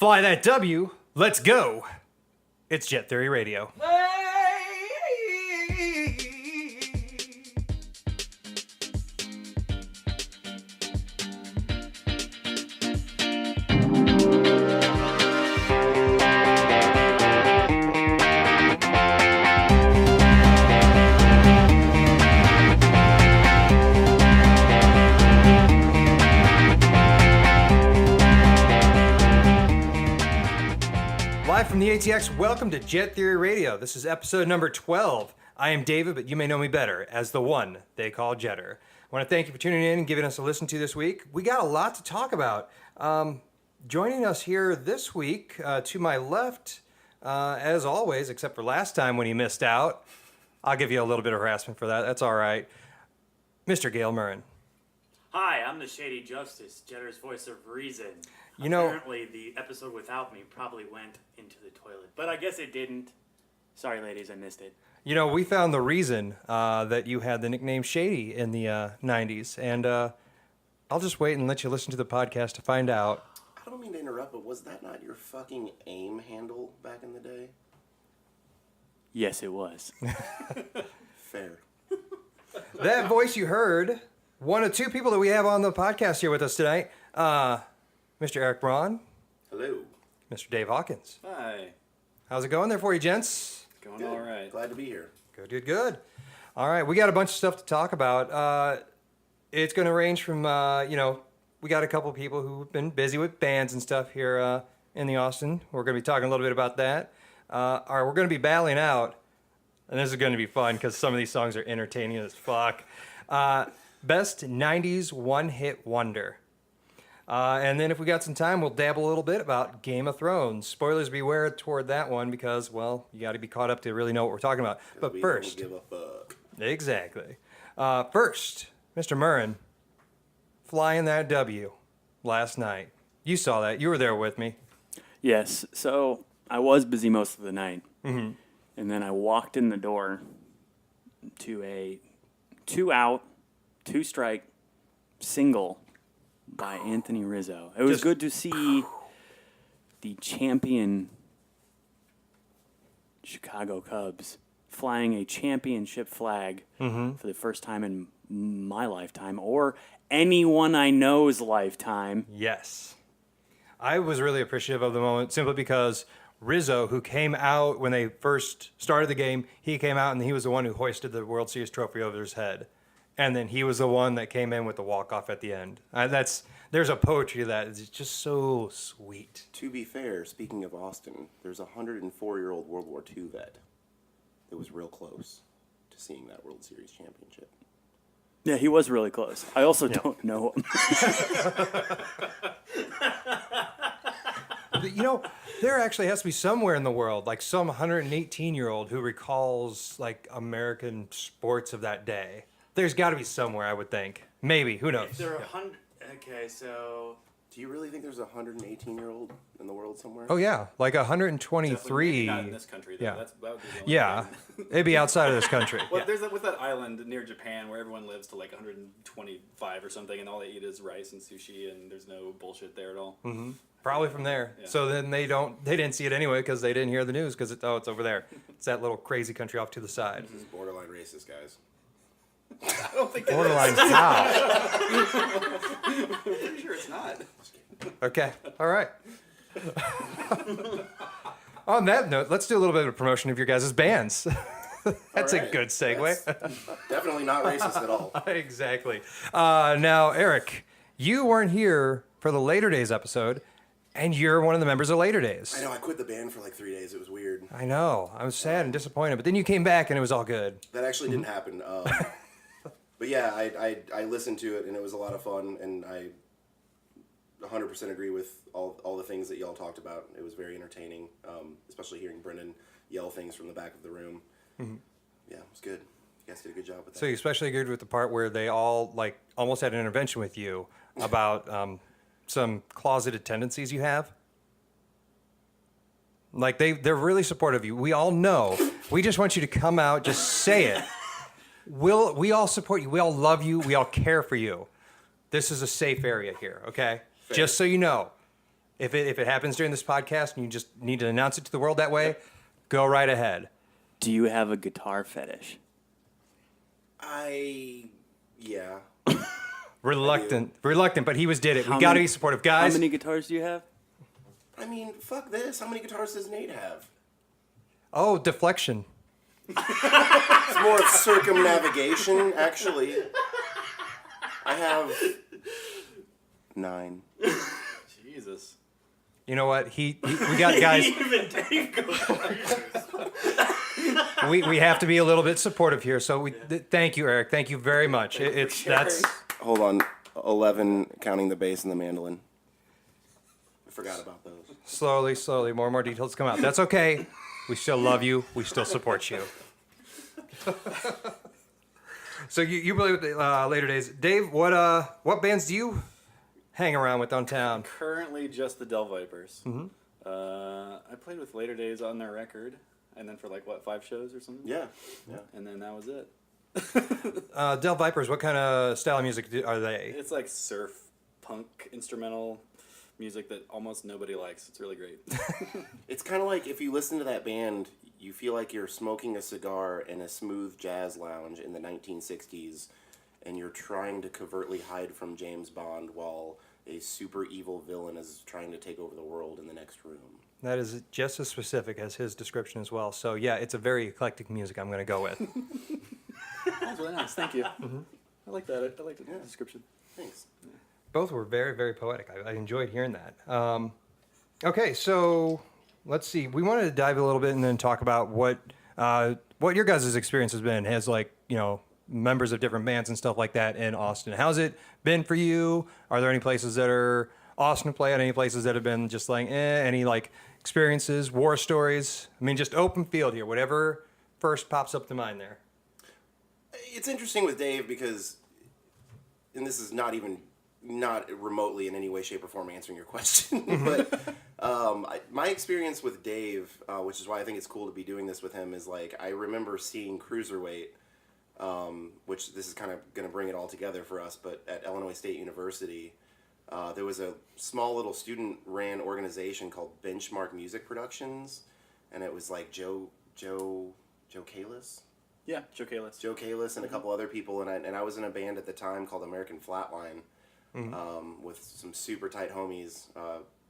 Fly that W. Let's go. It's Jet Theory Radio. Live from the ATX, welcome to Jet Theory Radio. This is episode number 12. I am David, but you may know me better as the one they call Jetter. I want to thank you for tuning in and giving us a listen to this week. We got a lot to talk about. Joining us here this week, to my left, as always, except for last time when he missed out. I'll give you a little bit of harassment for that. That's all right. Mr. Gail Murrin. Hi, I'm the Shady Justice, Jetter's voice of reason. You know, apparently the episode without me probably went into the toilet, but I guess it didn't. Sorry, ladies, I missed it. You know, we found the reason that you had the nickname Shady in the 90s, and I'll just wait and let you listen to the podcast to find out. I don't mean to interrupt, but was that not your fucking AIM handle back in the day? Yes, it was. Fair. That voice you heard, one of two people that we have on the podcast here with us tonight, Mr. Eric Braun. Hello. Mr. Dave Hawkins. Hi. How's it going there for you, gents? Going Good. all right. Glad to be here. Good. All right, we got a bunch of stuff to talk about. It's going to range from, we got a couple people who've been busy with bands and stuff here in the Austin. We're going to be talking a little bit about that. We're going to be battling out, and this is going to be fun because some of these songs are entertaining as fuck. Best 90s one-hit wonder. And then if we got some time, we'll dabble a little bit about Game of Thrones. Spoilers beware toward that one because, well, you got to be caught up to really know what we're talking about. But first, don't give a fuck. Exactly. First, Mr. Murrin, flying that W last night. You saw that. You were there with me. Yes, so I was busy most of the night, Mm-hmm. and then I walked in the door to a 2-out, 2-strike single by Anthony Rizzo. It was Just- good to see the champion Chicago Cubs flying a championship flag for the first time in my lifetime, or anyone I know's lifetime. Yes. I was really appreciative of the moment simply because Rizzo, who came out when they first started the game, he came out and he was the one who hoisted the World Series trophy over his head. And then he was the one that came in with the walk-off at the end. There's a poetry to that. It's just so sweet. To be fair, speaking of Austin, there's a 104-year-old World War II vet that was real close to seeing that World Series championship. Yeah, he was really close. I also don't know him. You know, there actually has to be somewhere in the world, like some 118-year-old who recalls, like, American sports of that day. There's got to be somewhere, I would think. Maybe. Who knows? If there are 100... Okay, so... Do you really think there's a 118-year-old in the world somewhere? Oh, yeah. Like 123. Definitely not in this country, though. Yeah. That would be the only Yeah. thing. It'd be outside of this country. Well, Yeah. there's with that island near Japan where everyone lives to like 125 or something, and all they eat is rice and sushi, and there's no bullshit there at all. Probably from there. Yeah. So then they didn't see it anyway because they didn't hear the news because it's over there. It's that little crazy country off to the side. This is borderline racist, guys. I don't think Borderline how? I'm pretty sure it's not. Okay. All right. On that note, let's do a little bit of promotion of your guys' bands. That's All a right. good segue. Definitely not racist at all. Exactly. Now, Eric, you weren't here for the Later Days episode, and you're one of the members of Later Days. I know, I quit the band for like 3 days. It was weird. I know. I was sad and disappointed, but then you came back and it was all good. That actually didn't happen. But yeah, I listened to it, and it was a lot of fun, and I 100% agree with all the things that y'all talked about. It was very entertaining, especially hearing Brendan yell things from the back of the room. Yeah, it was good. You guys did a good job with that. So you especially agreed with the part where they all like almost had an intervention with you about some closeted tendencies you have. Like they're really supportive of you. We all know. We just want you to come out, just say it. We all support you. We all love you. We all care for you. This is a safe area here, okay? Fair. Just so you know. If it happens during this podcast and you just need to announce it to the world that way, go right ahead. Do you have a guitar fetish? Yeah. Reluctant, but he did it. How We got to many- be supportive, How guys. many guitars do you have? I mean, fuck this. How many guitars does Nate have? Oh, deflection. It's more of circumnavigation, actually. I have 9. Jesus. You know what? We got guys. Even Dave goes. We have to be a little bit supportive here. So thank you, Eric. Thank you very much. That's Hold on. 11, counting the bass and the mandolin. I forgot about those. slowly, more and more details come out. That's okay. We still love you. We still support you. So you play with the Later Days, Dave. What bands do you hang around with downtown? Currently, just the Del Vipers. Mm-hmm. I played with Later Days on their record, and then for 5 shows or something. Yeah. And then that was it. Del Vipers. What kind of style of music are they? It's like surf punk instrumental music that almost nobody likes. It's really great. It's kind of like if you listen to that band, you feel like you're smoking a cigar in a smooth jazz lounge in the 1960s, and you're trying to covertly hide from James Bond while a super evil villain is trying to take over the world in the next room. That is just as specific as his description as well. So yeah, it's a very eclectic music. I'm going to go with. That's really nice. Thank you. Mm-hmm. I like that. I like the description. Thanks. Both were very, very poetic. I enjoyed hearing that. Okay, so let's see. We wanted to dive a little bit and then talk about what your guys' experience has been as members of different bands and stuff like that in Austin. How's it been for you? Are there any places that are awesome to play at? Any places that have been just any experiences, war stories? I mean, just open field here. Whatever first pops up to mind there. It's interesting with Dave because, and this is not remotely in any way, shape, or form answering your question, but my experience with Dave, which is why I think it's cool to be doing this with him, is I remember seeing Cruiserweight, which this is kind of going to bring it all together for us, but at Illinois State University, there was a small little student-ran organization called Benchmark Music Productions, and it was Joe Kalis? Yeah, Joe Kalis. Joe Kalis and a couple other people, and I was in a band at the time called American Flatline, with some super tight homies,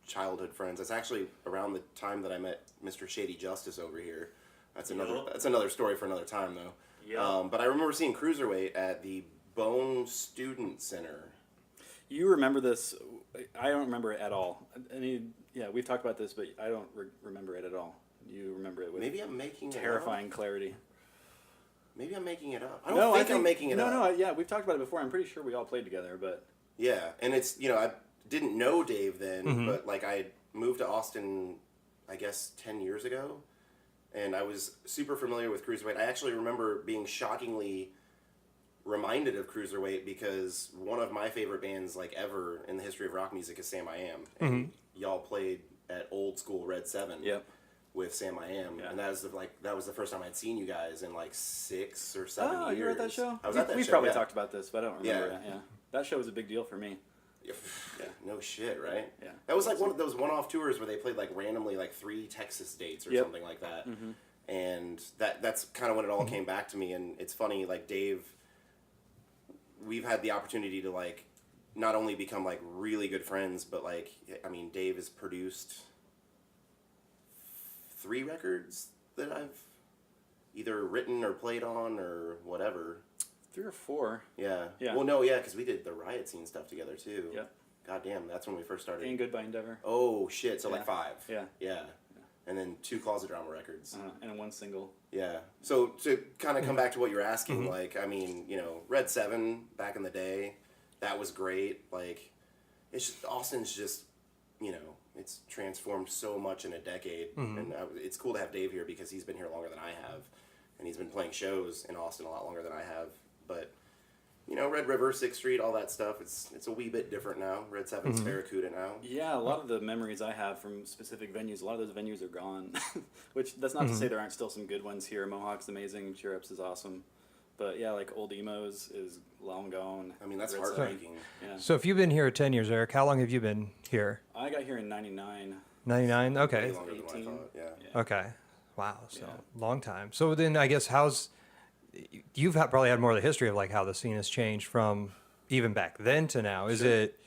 childhood friends. That's actually around the time that I met Mr. Shady Justice over here. That's another story for another time, though. Yeah. But I remember seeing Cruiserweight at the Bone Student Center. You remember this? I don't remember it at all. We've talked about this, but I don't remember it at all. You remember it with Maybe I'm making terrifying clarity. Maybe I'm making it up. I don't think I'm making it up. No, we've talked about it before. I'm pretty sure we all played together, but... Yeah, and it's, I didn't know Dave then, but I moved to Austin, I guess, 10 years ago, and I was super familiar with Cruiserweight. I actually remember being shockingly reminded of Cruiserweight because one of my favorite bands, ever in the history of rock music is Sam I Am, and y'all played at old school Red 7. Yep. With Sam I Am, and that was the first time I'd seen you guys in 6 or 7 years. Oh, you were at that show? I was at that show. We probably yeah. talked about this, but I don't remember Yeah. it. Yeah, that show was a big deal for me. Yeah. No shit, right? Yeah. That was one of those one-off tours where they played randomly 3 Texas dates or something like that, and that's kind of when it all came back to me. And it's funny, Dave, we've had the opportunity to not only become really good friends, but Dave has produced 3 records that I've either written or played on or whatever. 3 or 4. Yeah. Yeah. Well, no, yeah, because we did the Riot Scene stuff together too. Yep. God damn, that's when we first started. And Goodbye Endeavor. Oh shit! So Yeah. 5. Yeah. Yeah. And then 2 Closet Drama records. And 1 single. Yeah. So to kind of come back to what you're asking, Red 7 back in the day, that was great. It's just Austin's just, it's transformed so much in a decade, and it's cool to have Dave here because he's been here longer than I have, and he's been playing shows in Austin a lot longer than I have. But Red River, 6th Street, all that stuff, it's a wee bit different now. Red 7's Barracuda now. Yeah, a lot of the memories I have from specific venues, a lot of those venues are gone. Which that's not to say there aren't still some good ones here. Mohawk's amazing, Cheer Ups is awesome, But yeah, like old emos is long gone. I mean, that's Red Seven. heartbreaking. Yeah. So if you've been here 10 years, Eric, how long have you been here? I got here in '99. 99? Way Okay. longer than what I 18. thought. Yeah. Yeah. Okay. Wow. So Yeah. long time. So then I guess you've probably had more of the history of like how the scene has changed from even back then to now. Is it,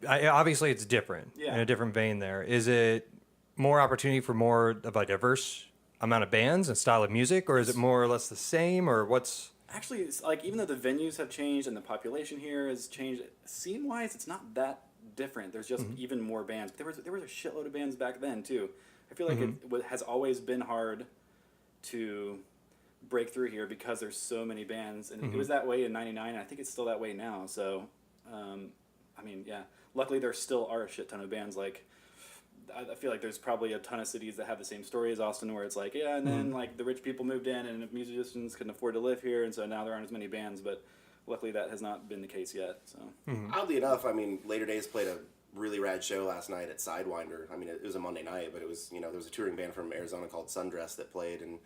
obviously it's different Yeah. in a different vein there. Is it more opportunity for more of a diverse amount of bands and style of music, or is it more or less the same, or what's... Actually, it's like even though the venues have changed and the population here has changed, scene wise, it's not that different. There's just even more bands. But there was a shitload of bands back then too. I feel like it has always been hard to break through here because there's so many bands, and it was that way in '99. And I think it's still that way now. So, I mean, yeah. Luckily, there still are a shit ton of bands. Like, I feel like there's probably a ton of cities that have the same story as Austin, where it's like, yeah, and then like the rich people moved in, and musicians couldn't afford to live here, and so now there aren't as many bands. But luckily, that has not been the case yet. So, Oddly enough, I mean, Later Days played a really rad show last night at Sidewinder. I mean, it was a Monday night, but it was, there was a touring band from Arizona called Sundress that played, and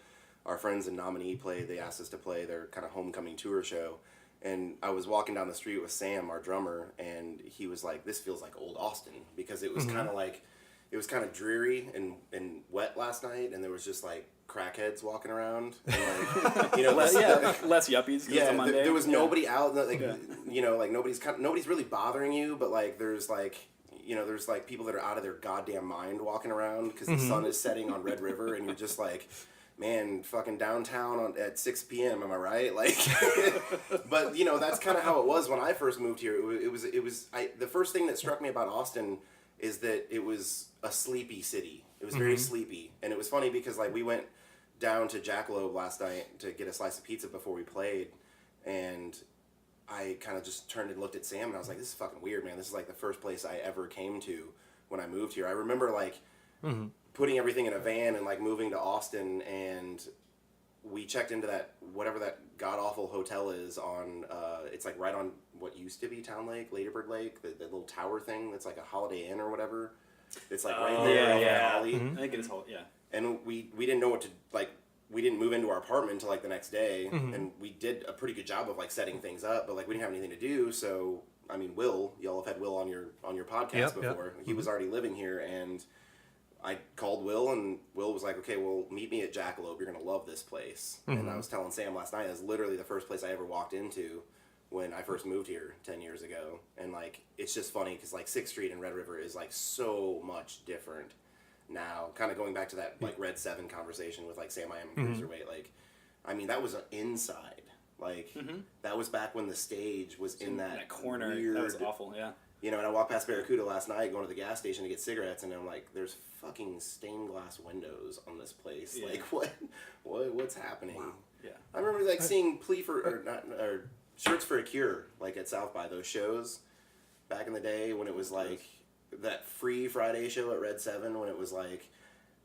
our friends in Nominee played. They asked us to play their kind of homecoming tour show. And I was walking down the street with Sam, our drummer, and he was like, "This feels like old Austin," because it was kind of like, it was kind of dreary and wet last night, and there was just like crackheads walking around, and like, less yuppies. 'Cause it's yeah, a Monday. there was Yeah. nobody out, like like nobody's really bothering you, but like there's like there's like people that are out of their goddamn mind walking around because the sun is setting on Red River, and you're just like, man, fucking downtown at 6 p.m. Am I right? Like, but that's kind of how it was when I first moved here. The first thing that struck me about Austin is that it was a sleepy city. It was very sleepy, and it was funny because like we went down to Jackalope last night to get a slice of pizza before we played, and I kind of just turned and looked at Sam, and I was like, "This is fucking weird, man. This is like the first place I ever came to when I moved here." I remember like putting everything in a van and like moving to Austin, and we checked into that whatever that god awful hotel is on. It's like right on what used to be Town Lake, Ladyburg Lake, the little tower thing that's like a Holiday Inn or whatever. It's like right there off the alley. I think it is whole. Yeah. And we didn't know what to like. We didn't move into our apartment until like the next day, and we did a pretty good job of like setting things up, but like we didn't have anything to do. So I mean, y'all have had Will on your podcast before. He was already living here, and I called Will, and Will was like, "Okay, well, meet me at Jackalope. You're gonna love this place." And I was telling Sam last night, that's literally the first place I ever walked into when I first moved here 10 years ago. And like, it's just funny because like 6th Street and Red River is like so much different now. Kind of going back to that like Red 7 conversation with like Sam I Am Cruiserweight. Like, I mean, that was inside. Like, that was back when the stage was in that corner. Weird, That was awful. Yeah. and I walked past Barracuda last night going to the gas station to get cigarettes, and I'm like, there's fucking stained glass windows on this place. Yeah. Like, what's happening? Wow. Yeah. I remember like seeing Shirts for a Cure like at South by those shows back in the day when it was like that free Friday show at Red 7 when it was like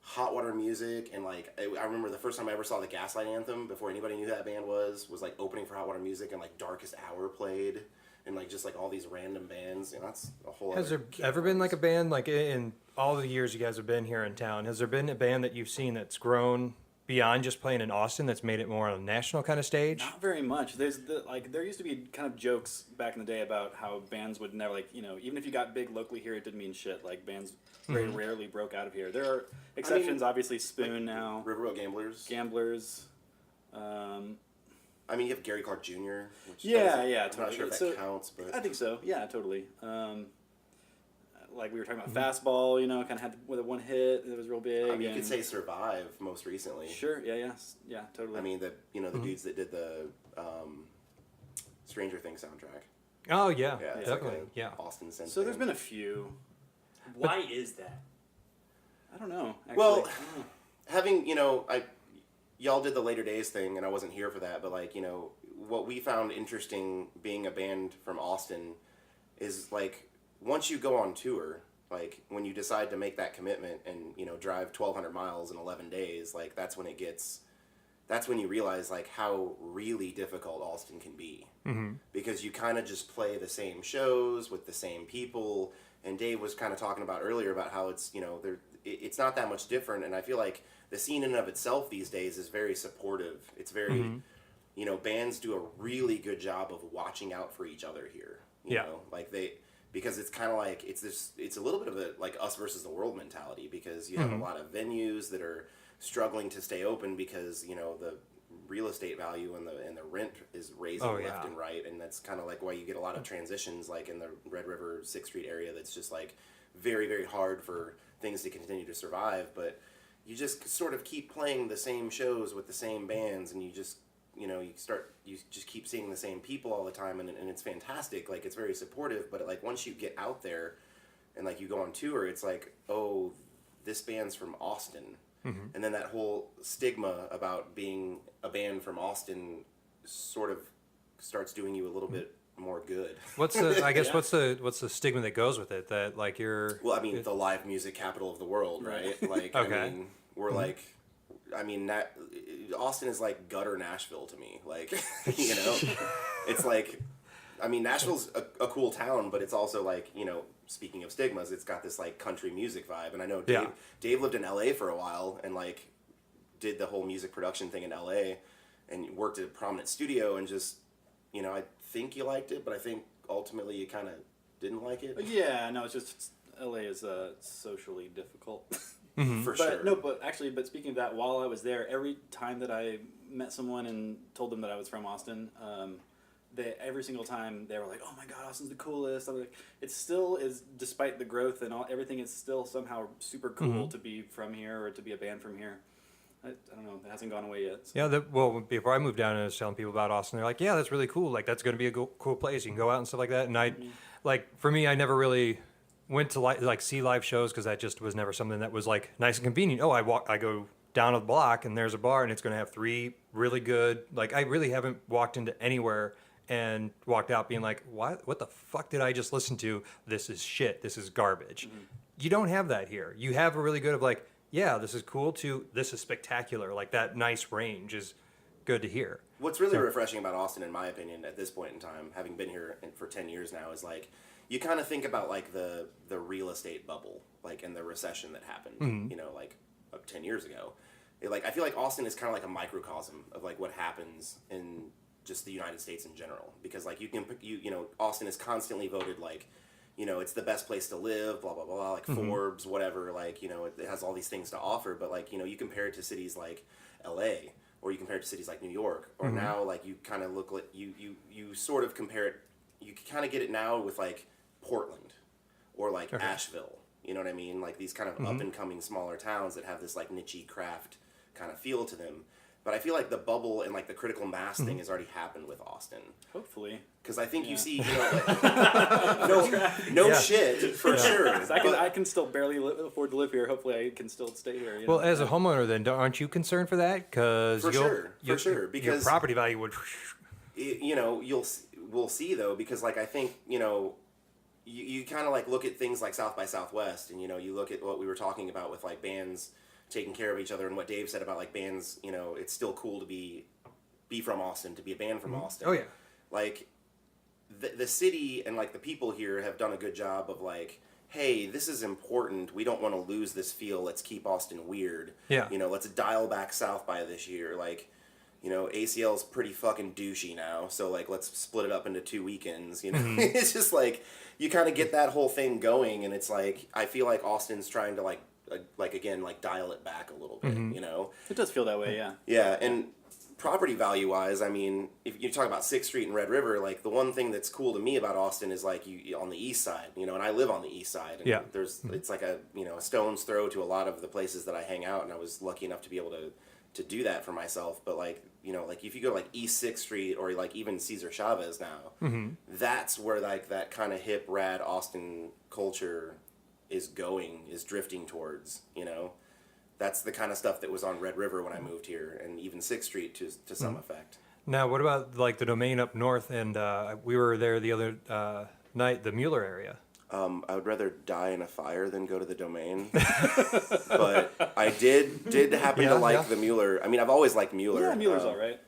hot water music, and like I remember the first time I ever saw the Gaslight Anthem before anybody knew who that band was like opening for hot water music, and like Darkest Hour played, and like just like all these random bands. That's a whole. Has there ever been like a band, like in all the years you guys have been here in town, has there been a band that you've seen that's grown beyond just playing in Austin, that's made it more on a national kind of stage? Not very much. There used to be kind of jokes back in the day about how bands would never even if you got big locally here, it didn't mean shit. Like bands very rarely broke out of here. There are exceptions, obviously. Spoon now, Riverboat Gamblers. I mean, you have Gary Clark Jr. Which yeah, totally. I'm totally. not sure if that counts, but I think so. Yeah, totally. Like we were talking about Fastball, kind of had with a one hit. It was real big. I mean, you could say Survive most recently. Sure. Yeah. Totally. I mean, the dudes that did the Stranger Things soundtrack. Oh yeah, Yeah, it's definitely. like Yeah. Austin synth. So there's band. been a few. Why is that? I don't know. Actually. Well, having y'all did the Later Days thing, and I wasn't here for that, but like what we found interesting being a band from Austin is like once you go on tour, like when you decide to make that commitment and drive 1,200 miles in 11 days, like that's when you realize like how really difficult Austin can be, because you kind of just play the same shows with the same people. And Dave was kind of talking about earlier about how it's it's not that much different, and I feel like the scene in and of itself these days is very supportive. It's very bands do a really good job of watching out for each other here. You know, like because it's kind of like it's a little bit of a like us versus the world mentality, because you have a lot of venues that are struggling to stay open because the real estate value and the rent is raising left and right, and that's kind of like why you get a lot of transitions like in the Red River 6th Street area. That's just like very, very hard for things to continue to survive, but you just sort of keep playing the same shows with the same bands, and you just you just keep seeing the same people all the time, and it's fantastic. Like, it's very supportive, but like once you get out there and like you go on tour, it's like, oh, this band's from Austin. And then that whole stigma about being a band from Austin sort of starts doing you a little bit more good. What's the what's the stigma that goes with it? That like you're the live music capital of the world, right? Like, okay. I mean, we're like, Austin is like gutter Nashville to me. Like, it's like, Nashville's a cool town, but it's also like, speaking of stigmas, it's got this like country music vibe. And I know Dave lived in LA for a while and like did the whole music production thing in LA and worked at a prominent studio, and just, I think you liked it, but I think ultimately you kind of didn't like it. Yeah, no, it's just LA is socially difficult. For sure. No, but speaking of that, while I was there, every time that I met someone and told them that I was from Austin, every single time they were like, "Oh my God, Austin's the coolest." I'm like, it still is, despite the growth and everything. It's still somehow super cool to be from here or to be a band from here. I don't know. It hasn't gone away yet. So. Yeah, before I moved down and I was telling people about Austin, they're like, "Yeah, that's really cool. Like, that's going to be a cool place. You can go out and stuff like that." And for me, I never really went to see live shows because that just was never something that was like nice and convenient. Oh, I go down a block and there's a bar and it's going to have 3 really good. Like, I really haven't walked into anywhere and walked out being like, what the fuck did I just listen to? This is shit. This is garbage. You don't have that here. You have a really good of like, yeah, this is cool to this is spectacular. Like, that nice range is good to hear. What's really refreshing about Austin, in my opinion, at this point in time, having been here for 10 years now, is like, you kind of think about like the real estate bubble, like, and the recession that happened, like 10 years ago. I feel like Austin is kind of like a microcosm of like what happens in just the United States in general, because like Austin is constantly voted like, it's the best place to live, blah blah blah, like Forbes, whatever, like, it has all these things to offer, but like, you compare it to cities like LA, or you compare it to cities like New York, or now like you kind of look like you sort of compare it, you kind of get it now with like Portland or like Asheville, you know what I mean? Like these kind of up and coming smaller towns that have this like niche craft kind of feel to them. But I feel like the bubble and like the critical mass thing has already happened with Austin. Hopefully. Because I think you see, shit, for sure. I can still barely afford to live here. Hopefully I can still stay here. Well, as a homeowner then, aren't you concerned for that? Because for sure, because your property value would... We'll see though, because like I think, you kind of like look at things like South by Southwest, and you look at what we were talking about with like bands taking care of each other, and what Dave said about like bands, it's still cool to be from Austin, to be a band from Austin. Oh yeah. Like the city and like the people here have done a good job of like, hey, this is important. We don't want to lose this feel. Let's keep Austin weird. Yeah. Let's dial back South by this year. Like, ACL's pretty fucking douchey now, so like let's split it up into 2 weekends. It's just like you kind of get that whole thing going, and it's like I feel like Austin's trying to like again like dial it back a little bit. It does feel that way, yeah. Yeah, and property value wise, I mean, if you talk about 6th Street and Red River, like the one thing that's cool to me about Austin is like you on the east side, and I live on the east side, and it's like a a stone's throw to a lot of the places that I hang out, and I was lucky enough to be able to do that for myself. But like like if you go like East 6th Street or like even Cesar Chavez now, that's where like that kind of hip rad Austin culture is drifting towards. That's the kind of stuff that was on Red River when I moved here, and even 6th Street to some effect. Now, what about like the Domain up north? And we were there the other night, the Mueller area. I would rather die in a fire than go to the Domain. But I did happen to like the Mueller. I mean, I've always liked Mueller. Yeah, Mueller's all right.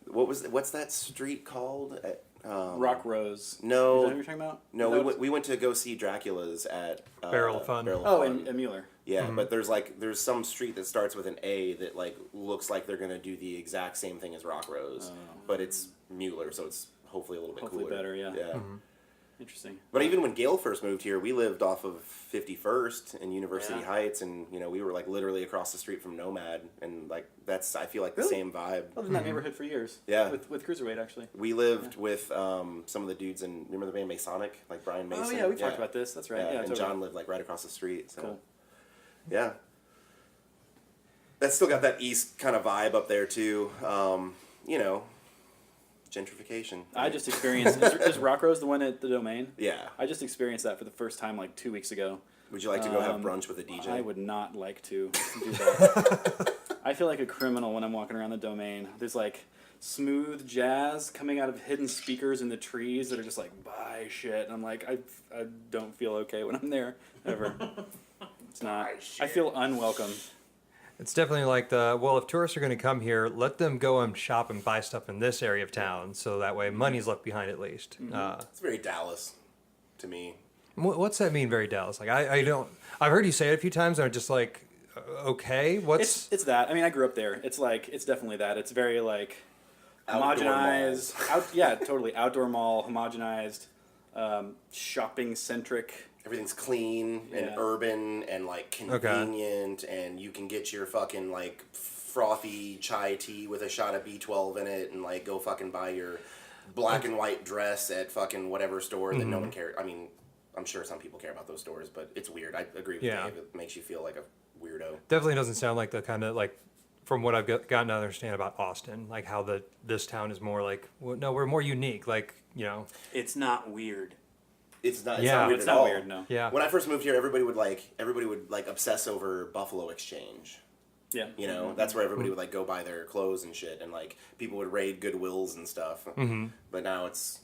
What's that street called? Rock Rose. No. Is that what you're talking about? No, Is that we went to go see Dracula's at Barrel of Fun. Barrel of Oh, Fun. and Mueller. Yeah, but there's some street that starts with an A that like looks like they're gonna do the exact same thing as Rock Rose, but it's Mueller, so it's hopefully a little bit Hopefully cooler. better, yeah. Yeah. Interesting. But even when Gail first moved here, we lived off of 51st in University Yeah. Heights, and we were like literally across the street from Nomad, and like that's I feel like the Really? same vibe. I lived in that neighborhood for years. Yeah. With Cruiserweight, actually. We lived with some of the dudes in remember the band Masonic, like Brian Mason. Oh, yeah, we talked about this. That's right. Yeah, and totally. John lived like right across the street. So. Cool. Yeah. That's still got that east kind of vibe up there too. Gentrification. I just experienced. is Rock Rose the one at the Domain? Yeah. I just experienced that for the first time like 2 weeks ago. Would you like to go have brunch with a DJ? I would not like to do that. I feel like a criminal when I'm walking around the Domain. There's like smooth jazz coming out of hidden speakers in the trees that are just like buy shit. And I'm like, I don't feel okay when I'm there ever. It's not. I feel unwelcome. It's definitely like if tourists are going to come here, let them go and shop and buy stuff in this area of town, so that way money's left behind at least. It's very Dallas to me. What's that mean, very Dallas? Like I don't. I've heard you say it a few times, and I'm just like, okay, what's? It's that. I mean, I grew up there. It's like it's definitely that. It's very like Outdoor homogenized. Yeah, totally outdoor mall, homogenized, shopping centric. Everything's clean and Yeah. urban and like convenient, and you can get your fucking like frothy chai tea with a shot of B12 in it, and like go fucking buy your black and white dress at fucking whatever store that no one cares. I mean, I'm sure some people care about those stores, but it's weird. I agree with Yeah. Dave. It makes you feel like a weirdo. Definitely doesn't sound like the kind of like, from what I've gotten to understand about Austin, like how this town is more like, no, we're more unique. Like It's not weird. It's not. It's Yeah. not weird It's at not all. weird, no. yeah. When I first moved here, everybody would like obsess over Buffalo Exchange. Yeah. That's where everybody would like go buy their clothes and shit, and like people would raid Goodwills and stuff. But now it's,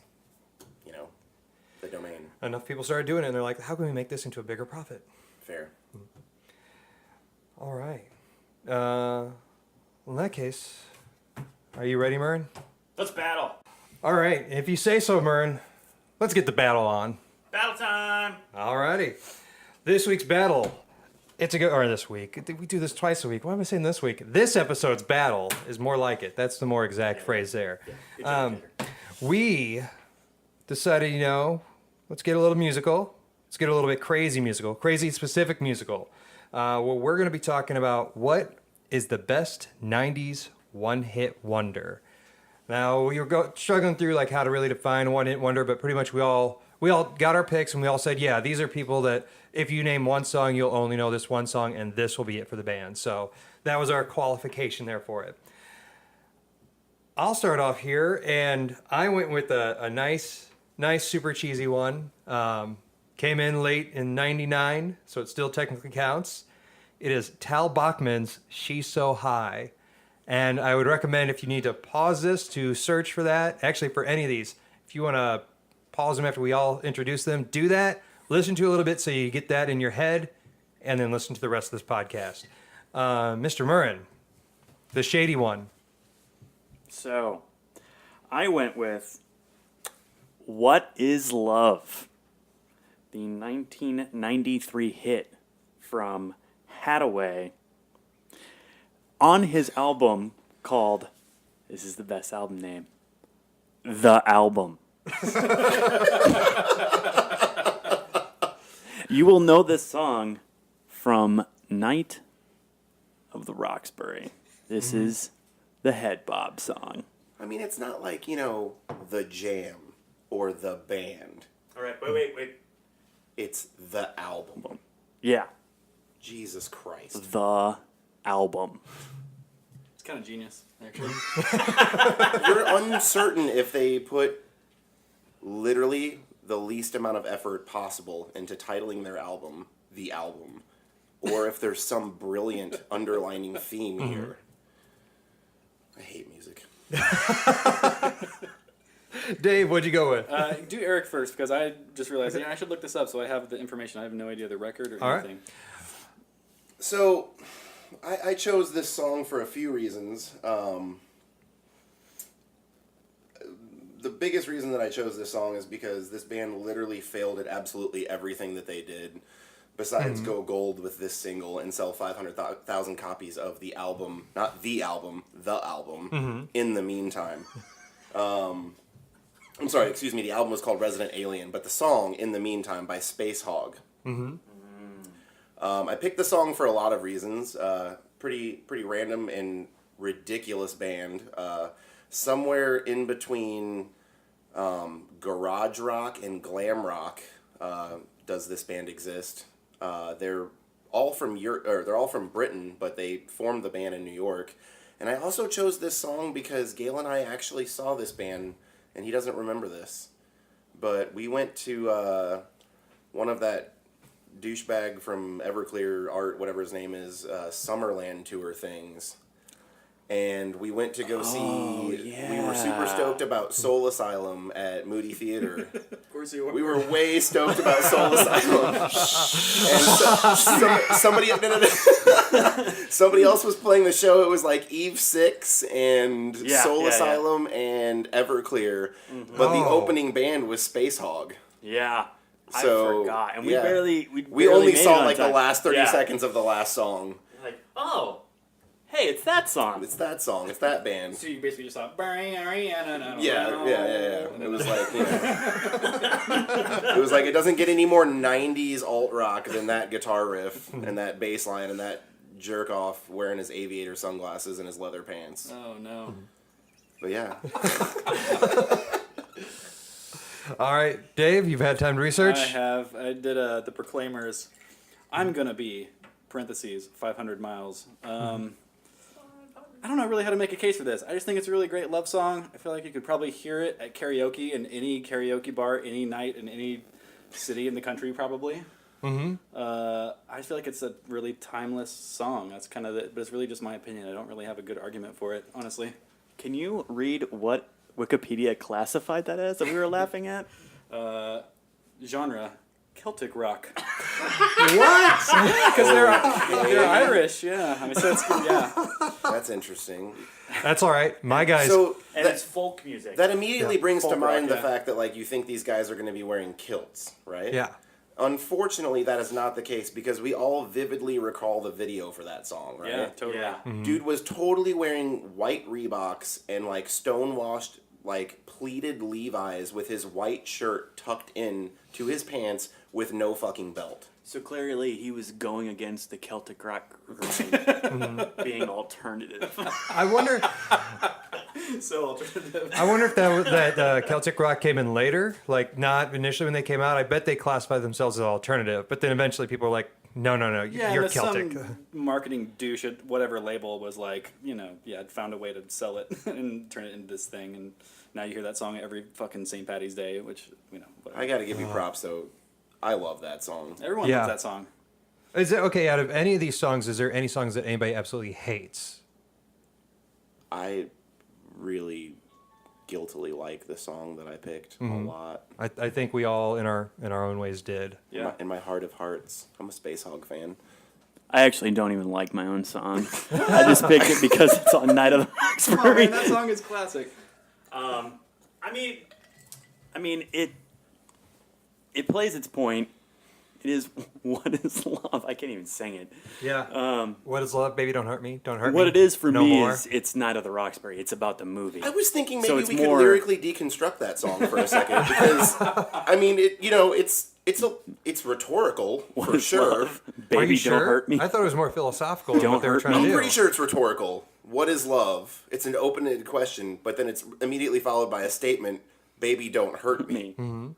the Domain. Enough people started doing it, and they're like, how can we make this into a bigger profit? Fair. All right. In that case, are you ready, Mern? Let's battle. All right. If you say so, Mern, let's get the battle on. Battle time. Alrighty. This week's battle. This week. We do this twice a week. Why am I saying this week? This episode's battle is more like it. That's the more exact phrase there. Good job, Tater. We decided, let's get a little musical. Let's get a little bit crazy musical. Crazy specific musical. We're going to be talking about what is the best 90s one-hit wonder. Now, we were struggling through like how to really define a one-hit wonder, but pretty much we all got our picks, and we all said, yeah, these are people that if you name one song, you'll only know this one song, and this will be it for the band. So that was our qualification there for it. I'll start off here, and I went with a nice, super cheesy one. Came in late in '99, so it still technically counts. It is Tal Bachman's "She's So High." And I would recommend, if you need to pause this to search for that, actually for any of these, if you want to pause them after we all introduce them, do that. Listen to it a little bit so you get that in your head, and then listen to the rest of this podcast. Mr. Murrin, the shady one. So, I went with What Is Love? The 1993 hit from Hathaway on his album called, this is the best album name, The Album. You will know this song from Night of the Roxbury. This is the Head Bob song. I mean, it's not like, the Jam or the band. All right, wait. It's the album. Yeah, Jesus Christ. The Album. It's kind of genius, actually. You're uncertain if they put literally the least amount of effort possible into titling their album The Album, or if there's some brilliant underlining theme here. I hate music. Dave, what'd you go with? Do Eric first, because I just realized I should look this up so I have the information. I have no idea the record or All right. anything. So, I chose this song for a few reasons. the biggest reason that I chose this song is because this band literally failed at absolutely everything that they did, besides go gold with this single and sell 500,000 copies of the album, not the album, the album, in the meantime. I'm sorry, excuse me, the album was called Resident Alien, but the song, In the Meantime, by Space Hog. I picked the song for a lot of reasons. Pretty random and ridiculous band. Somewhere in between garage rock and glam rock does this band exist. They're all from they're all from Britain, but they formed the band in New York. And I also chose this song because Gail and I actually saw this band, and he doesn't remember this. But we went to one of that douchebag from Everclear Art, whatever his name is, Summerland tour things. And we went to go see, we were super stoked about Soul Asylum at Moody Theater. Of course you were. We were way stoked about Soul Asylum. And somebody else was playing the show. It was like Eve 6 and Soul Asylum and Everclear. But the opening band was Space Hog. Yeah. So, I forgot. And we we only made it saw on like the time. last 30 seconds of the last song. Like, oh, hey, it's that song. It's that song. It's that band. So you basically just thought, Yeah. It was like, it was like, it doesn't get any more 90s alt rock than that guitar riff and that bass line and that jerk off wearing his aviator sunglasses and his leather pants. Oh, no. But yeah. All right, Dave, you've had time to research? I have. I did the Proclaimers. I'm gonna be, parentheses, 500 miles. I don't know really how to make a case for this. I just think it's a really great love song. I feel like you could probably hear it at karaoke in any karaoke bar, any night, in any city in the country, probably. I feel like it's a really timeless song. That's kind of but it's really just my opinion. I don't really have a good argument for it, honestly. Can you read what Wikipedia classified that as that we were laughing at? Genre. Celtic rock. What? Because they're Irish, yeah. I mean, so it's, yeah. That's interesting. That's all right. My guys. So And it's folk music. that immediately brings to Folk mind rock, the yeah. fact that like you think these guys are going to be wearing kilts, right? Yeah. Unfortunately, that is not the case because we all vividly recall the video for that song, right? Yeah, totally. Yeah. Dude was totally wearing white Reeboks and like stonewashed like pleated Levi's with his white shirt tucked in to his pants with no fucking belt. So clearly he was going against the Celtic rock grind, being alternative. I wonder So alternative. I wonder if that Celtic rock came in later, like not initially when they came out. I bet they classified themselves as alternative, but then eventually people were like, no, Yeah, you're and Celtic. some marketing douche at whatever label was like, found a way to sell it and turn it into this thing, and now you hear that song every fucking St. Patty's Day, which, whatever. I got to give you props though. I love that song. Everyone Yeah. loves that song. Is it okay? Out of any of these songs, is there any songs that anybody absolutely hates? I really guiltily like the song that I picked a lot. I think we all in our own ways did. Yeah. In my heart of hearts, I'm a Space Hog fan. I actually don't even like my own song. I just picked it because it's on Night of the Oh, man, Roxbury. that song is classic. I mean, it plays its point. It is what is love. I can't even sing it. Yeah. What is love? Baby, don't hurt me. Don't hurt me. What it is for no me more. is it's Night of the Roxbury. It's about the movie. I was thinking So maybe it's we could more- lyrically deconstruct that song for a second because I mean it's rhetorical for is sure. love? Baby, Are you don't sure? hurt me. I thought it was more philosophical than Don't what they were hurt trying me. to I'm do. pretty sure it's rhetorical. What is love? It's an open-ended question, but then it's immediately followed by a statement, baby, don't hurt me. me.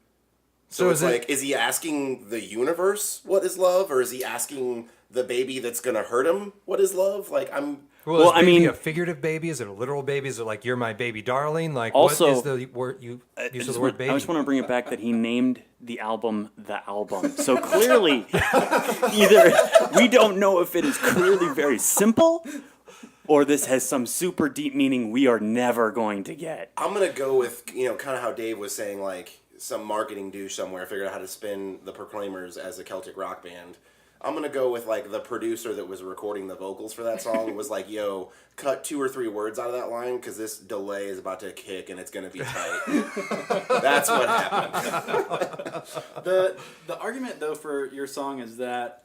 So it's is it- like, is he asking the universe what is love, or is he asking the baby that's gonna hurt him what is love? Like, Well, Well, is I baby mean- a figurative baby? Is it a literal baby? Is it like you're my baby darling? Like Also- what is the word use of the word baby? I just want to bring it back that he named the album The Album. So clearly, either we don't know if it is clearly very simple or this has some super deep meaning we are never going to get. I'm gonna go with kind of how Dave was saying, like some marketing douche somewhere figured out how to spin the Proclaimers as a Celtic rock band. I'm gonna go with like the producer that was recording the vocals for that song was like, "Yo, cut 2 or 3 words out of that line because this delay is about to kick and it's gonna be tight." That's what happened. The argument though for your song is that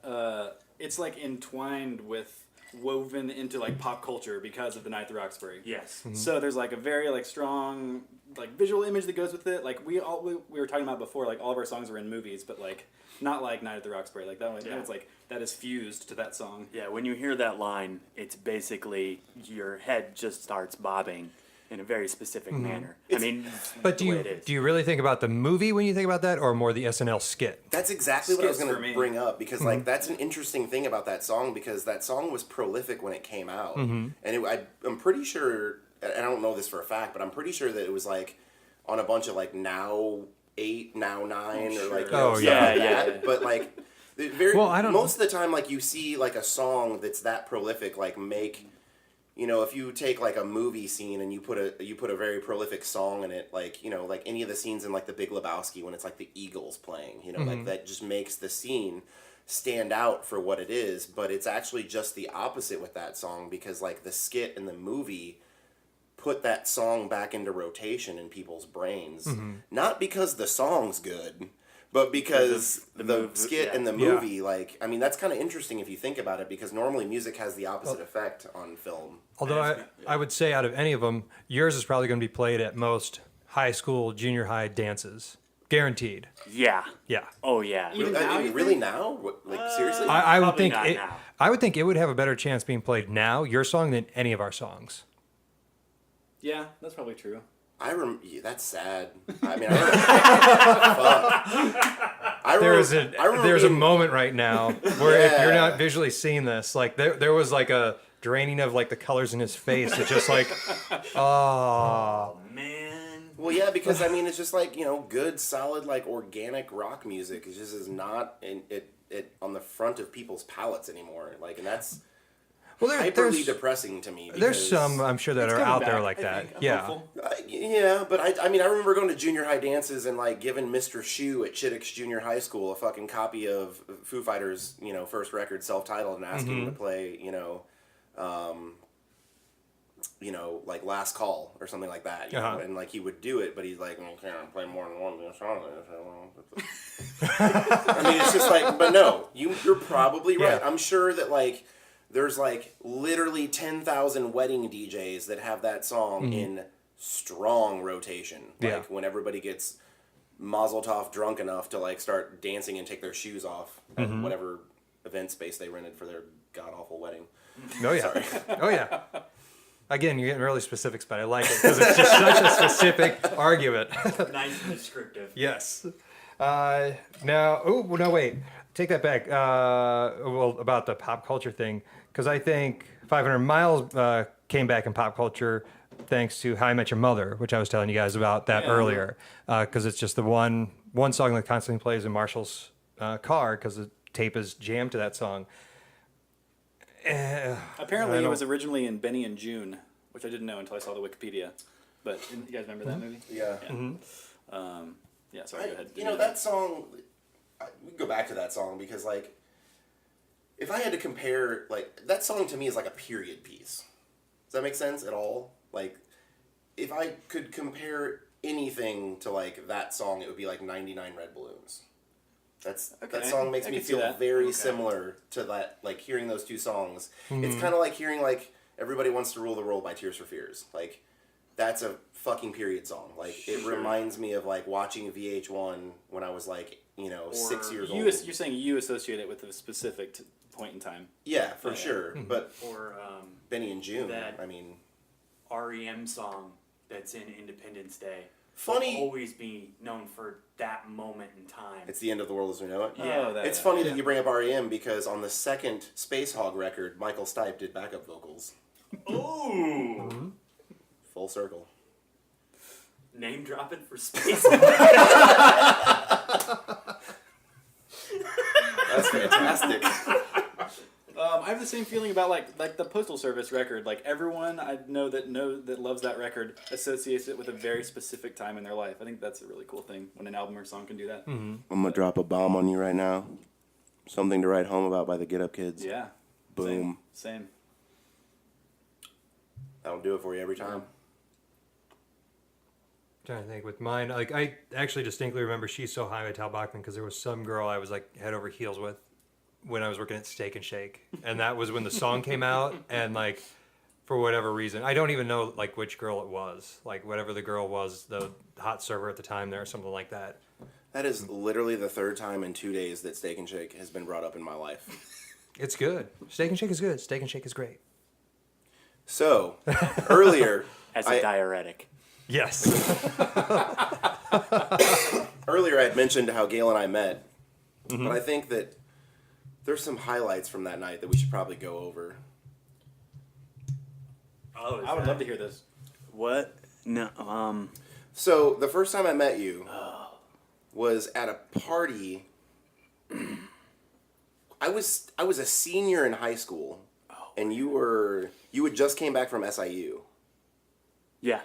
it's like entwined with woven into like pop culture because of the Night at the Roxbury. Yes. So there's like a very like strong like visual image that goes with it. Like we were talking about before, like all of our songs were in movies, but like not like Night at the Roxbury. Like that one, Yeah. it's like that is fused to that song. Yeah, when you hear that line, it's basically your head just starts bobbing in a very specific manner. I mean, But the way it is. do you really think about the movie when you think about that, or more the SNL skit? That's exactly what I was Skits going for me. to bring up because like that's an interesting thing about that song because that song was prolific when it came out, and I'm pretty sure, and I don't know this for a fact, but I'm pretty sure that it was like on a bunch of like Now 8, Now 9, or like Oh, stuff yeah. like Yeah, that. But like Well, I don't- most of the time, like you see like a song that's that prolific, like make. You know, if you take like a movie scene and you put a very prolific song in it, like, you know, like any of the scenes in like The Big Lebowski when it's like the Eagles playing, you know, like that just makes the scene stand out for what it is. But it's actually just the opposite with that song because like the skit and the movie put that song back into rotation in people's brains, not because the song's good. But because the skit and the movie, like, I mean, that's kind of interesting if you think about it, because normally music has the opposite effect on film. Although I would say out of any of them, yours is probably going to be played at most high school, junior high dances. Guaranteed. Yeah. Yeah. Oh, yeah. Even I now, mean, you really think? now? What, like, seriously? I would Probably think not it, now. I would think it would have a better chance being played now, your song, than any of our songs. Yeah, that's probably true. Yeah, that's sad. I mean, fuck. There's a being- moment right now where if you're Yeah. not visually seeing this, like there was like a draining of like the colors in his face. It's just like, oh, Man. Well, yeah, because I mean, it's just like, you know, good, solid, like organic rock music. It just is not it on the front of people's palates anymore. Like, and that's well, hyperly there's depressing to me. there's because- some I'm sure that It's are coming out there back, like I that. think. I'm Yeah. hopeful. Yeah, but I mean, I remember going to junior high dances and like giving Mr. Shu at Chittix Junior High School a fucking copy of Foo Fighters, you know, first record, self-titled, and asking him to play, like Last Call or something like that, you know, and like he would do it, but he's like, okay, I'll play more than one song. I mean, it's just like, but no, you're probably right. Yeah. I'm sure that like there's like literally 10,000 wedding DJs that have that song in strong rotation. Like Yeah. when everybody gets Mazel Tov drunk enough to like start dancing and take their shoes off at whatever event space they rented for their god awful wedding. Oh yeah. Oh yeah. Again, you're getting really specifics, but I like it because it's just such a specific argument. Nice and descriptive. Yes. Now, no, wait. Take that back. Well, about the pop culture thing, because I think 500 Miles came back in pop culture thanks to How I Met Your Mother, which I was telling you guys about that earlier, because it's just the one song that constantly plays in Marshall's car because the tape is jammed to that song. Apparently, it was originally in Benny and June, which I didn't know until I saw the Wikipedia. But you guys remember that movie? Yeah. Yeah. Sorry. Go ahead. You know, that song, we can go back to that song because, like, if I had to compare, like, that song to me is like a period piece. Does that make sense at all? Like, if I could compare anything to, like, that song, it would be like 99 Red Balloons. That song makes I me can see feel that. very similar to that, like, hearing those two songs. It's kind of like hearing, like, Everybody Wants to Rule the World by Tears for Fears. Like, that's a fucking period song. Like, it reminds me of, like, watching VH1 when I was, like, 6 years old. You're saying you associate it with a specific point in time. Yeah, for sure. But Or Benny and June, that- I mean... REM song that's in Independence Day. Funny- Will always be known for that moment in time. It's the end of the world as we know it. Yeah. Oh, It's funny that you bring up REM because on the second Space Hog record, Michael Stipe did backup vocals. Ooh. Full circle. Name dropping for space. That's fantastic. I have the same feeling about like the Postal Service record. Like everyone I know that loves that record associates it with a very specific time in their life. I think that's a really cool thing when an album or song can do that. I'm gonna drop a bomb on you right now. Something to Write Home About by the Get Up Kids. Yeah. Boom. Same. That'll do it for you every time. Trying to think with mine, like I actually distinctly remember "She's So High" by Tal Bachman because there was some girl I was like head over heels with when I was working at Steak and Shake, and that was when the song came out, and like for whatever reason, I don't even know like which girl it was, like whatever the girl was, the hot server at the time there, or something like that. That is literally the third time in 2 days that Steak and Shake has been brought up in my life. It's good. Steak and Shake is good. Steak and Shake is great. So, earlier... As a diuretic. Yes. Earlier I had mentioned how Gail and I met, but I think that there's some highlights from that night that we should probably go over. Oh, I would love to hear this. What? No. So, the first time I met you was at a party. I was a senior in high school, and you had just came back from SIU. Yeah.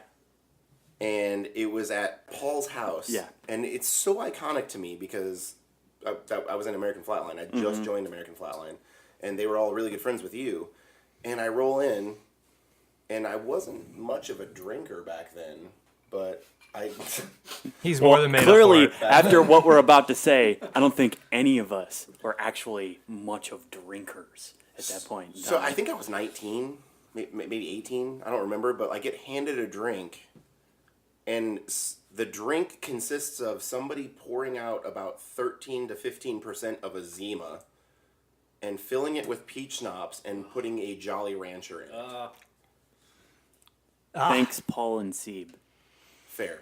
And it was at Paul's house. Yeah. And it's so iconic to me because I was in American Flatline. I just joined American Flatline. And they were all really good friends with you. And I roll in, and I wasn't much of a drinker back then, but He's more than made clearly, up for it. after what we're about to say, I don't think any of us were actually much of drinkers at that point. So I think I was 19, maybe 18. I don't remember, but I get handed a drink, and the drink consists of somebody pouring out about 13 to 15% of a Zima and filling it with peach schnapps and putting a Jolly Rancher in it. Thanks, Paul and Sieb. Fair.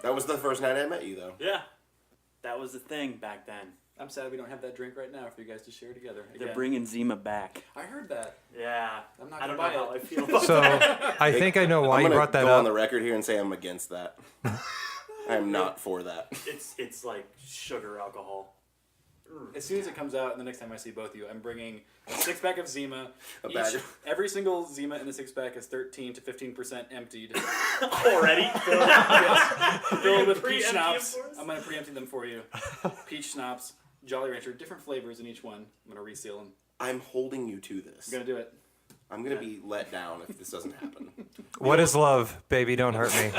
That was the first night I met you, though. Yeah. That was the thing back then. I'm sad we don't have that drink right now for you guys to share together. They're Again. bring Zima back. I heard that. Yeah. I'm not I don't gonna know buy how it. I feel about So that. I think I know why I'm you gonna brought that go on up. the record here and say I'm against that. I'm not for that. It's like sugar alcohol. As soon as it comes out, and the next time I see both of you, I'm bringing a 6-pack of Zima. A bag of- Every single Zima in the 6-pack is 13 to 15% emptied. Already? Yes. Filled with peach Pre-empty schnapps. them for us? I'm going to pre-empty them for you. Peach schnapps, Jolly Rancher, different flavors in each one. I'm going to reseal them. I'm holding you to this. I'm going to do it. I'm going to be let down if this doesn't happen. What is love, baby? Don't hurt me.